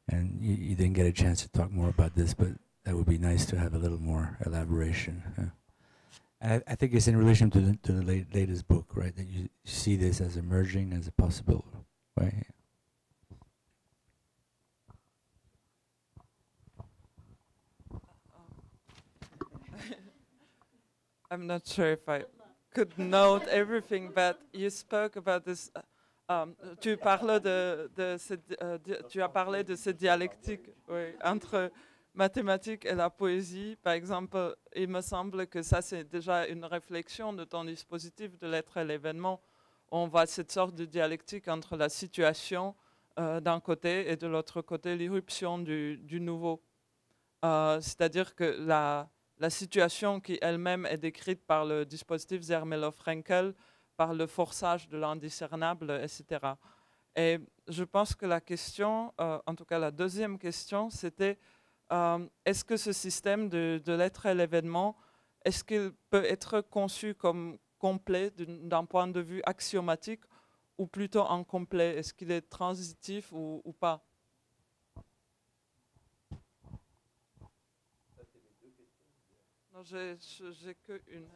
S11: And you didn't get a chance to talk more about this, but that would be nice to have a little more elaboration. And I think it's in relation to the latest book, right? That you see this as emerging as a possible, right?
S7: I'm not sure if I could note everything, but you spoke about this. Tu as parlé de cette dialectique, oui, entre mathématiques et la poésie. Par exemple, il me semble que ça, c'est déjà une réflexion de ton dispositif de l'être et l'événement. On voit cette sorte de dialectique entre la situation d'un côté et de l'autre côté, l'irruption du nouveau. C'est-à-dire que la situation qui elle-même est décrite par le dispositif Zermelo-Frenkel, par le forçage de l'indiscernable, etc. Et je pense que la question, en tout cas la deuxième question, c'était est-ce que ce système de l'être et l'événement, est-ce qu'il peut être conçu comme complet d'un point de vue axiomatique ou plutôt incomplet? Est-ce qu'il est transitif ou pas? Non, j'ai que une.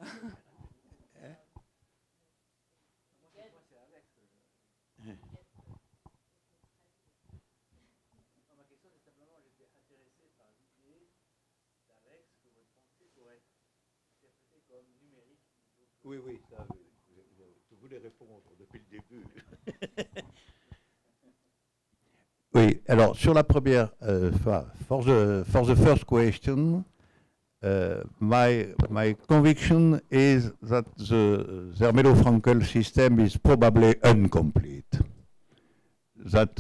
S3: Oui, oui, ça, je voulais répondre depuis le début. Oui, alors sur la première, for the first question, my conviction is that the Zermelo-Frankel system is probably incomplete. That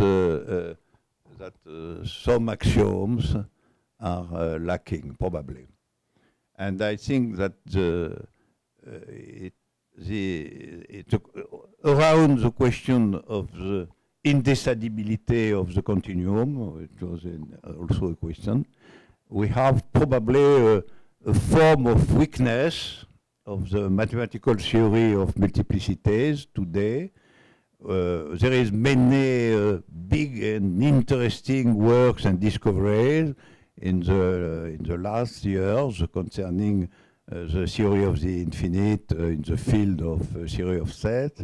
S3: some axioms are lacking, probably, and I think that around the question of the indecidability of the continuum, which was also a question, we have probably a form of weakness of the mathematical theory of multiplicities today. There is many big and interesting works and discoveries in the last years concerning the theory of the infinite in the field of theory of sets.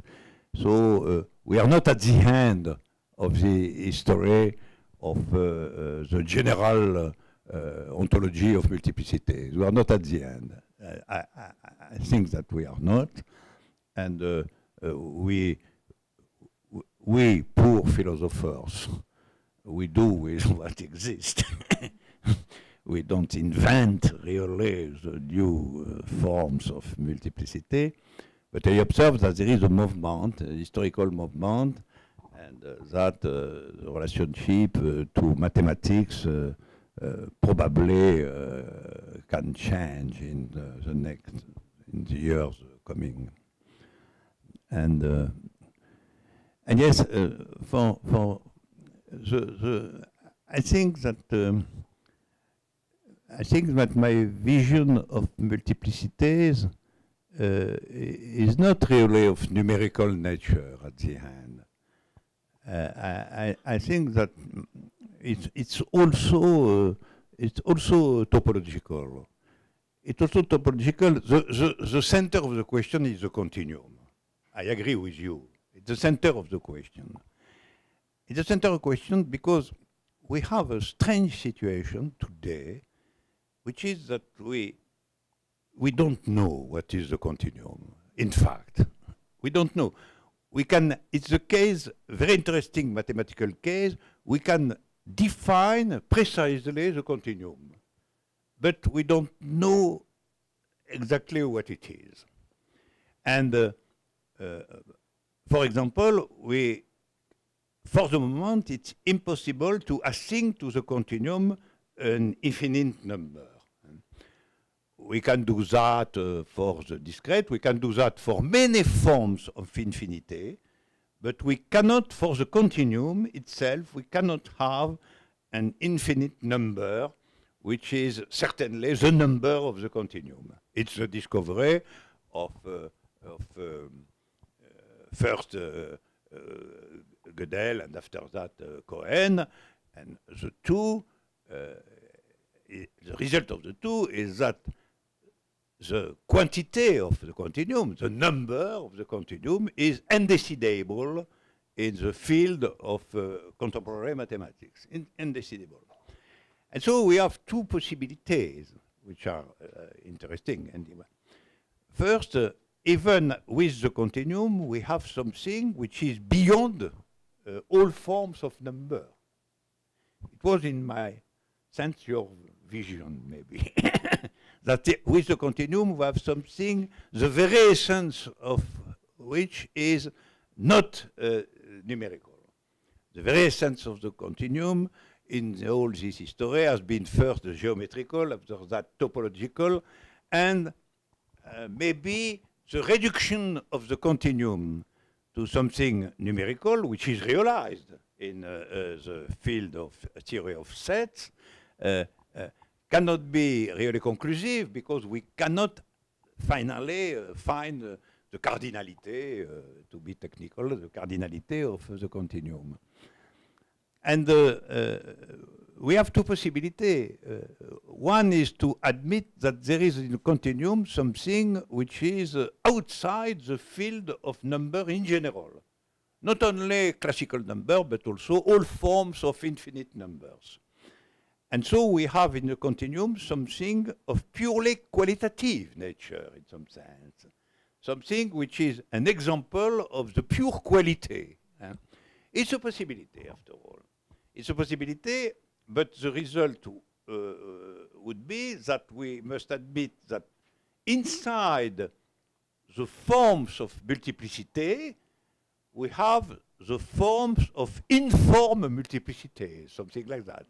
S3: So we are not at the end of the history of the general ontology of multiplicity. We are not at the end. I think that we are not. And we poor philosophers, we do with what exists. We don't invent really the new forms of multiplicity, but I observe that there is a movement, a historical movement, and that the relationship to mathematics probably can change in in the years coming. And yes, I think that my vision of multiplicities is not really of numerical nature at the end. I think that it's also it's also topological. It's also topological. The center of the question is the continuum. I agree with you. It's the center of the question. It's the center of the question because we have a strange situation today, which is that we don't know what is the continuum. In fact, we don't know. We can, it's a case, very interesting mathematical case, we can define precisely the continuum, but we don't know exactly what it is. And for example, for the moment, it's impossible to assign to the continuum an infinite number. We can do that for the discrete, we can do that for many forms of infinity, but we cannot, for the continuum itself, we cannot have an infinite number, which is certainly the number of the continuum. It's the discovery of first Gödel and after that Cohen, and the two, the result of the two is that the quantity of the continuum, the number of the continuum, is undecidable in the field of contemporary mathematics, undecidable. And so we have two possibilities which are interesting. First, even with the continuum, we have something which is beyond all forms of number. It was in my sense your vision, maybe, that with the continuum we have something, the very essence of which is not numerical. The very essence of the continuum in all this history has been first geometrical, after that topological, and maybe the reduction of the continuum to something numerical, which is realized in the field of theory of sets, cannot be really conclusive because we cannot finally find the cardinality, to be technical, the cardinality of the continuum. And we have two possibilities. One is to admit that there is in the continuum something which is outside the field of number in general. Not only classical number, but also all forms of infinite numbers. And so we have in the continuum something of purely qualitative nature in some sense. Something which is an example of the pure quality. It's a possibility, after all. It's a possibility, but the result would be that we must admit that inside the forms of multiplicity, we have the forms of informed multiplicity, something like that.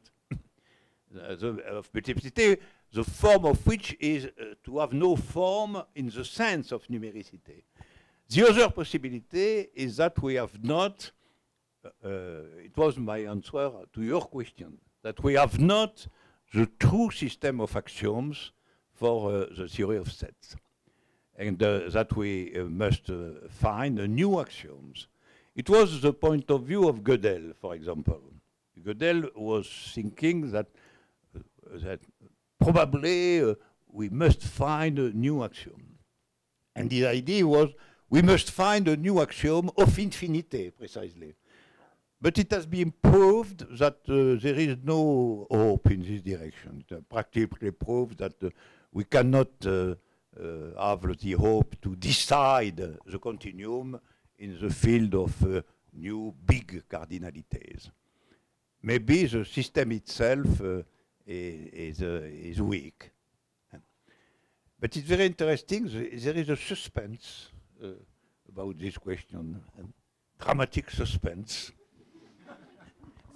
S3: Of multiplicity, the form of which is to have no form in the sense of numericity. The other possibility is that we have not, it was my answer to your question, that we have not the true system of axioms for the theory of sets, and that we must find new axioms. It was the point of view of Gödel, for example. Gödel was thinking that probably we must find a new axiom. And the idea was we must find a new axiom of infinity, precisely. But it has been proved that there is no hope in this direction. It practically proved that we cannot have the hope to decide the continuum in the field of new big cardinalities. Maybe the system itself is weak. But it's very interesting. There is a suspense about this question, dramatic suspense.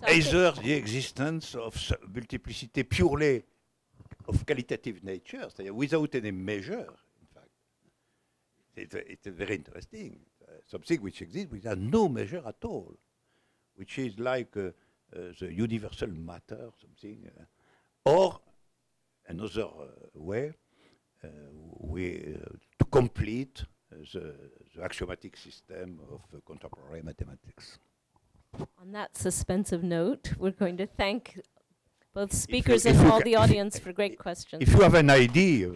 S3: Either the existence of multiplicity purely of qualitative nature, without any measure, in fact. It's very interesting. Something which exists without no measure at all, which is like the universal matter, something. Or another way, to complete the axiomatic system of contemporary mathematics.
S2: On that suspensive note, we're going to thank both speakers
S3: if
S2: and
S3: you
S2: all the audience for great questions.
S3: If you have an idea,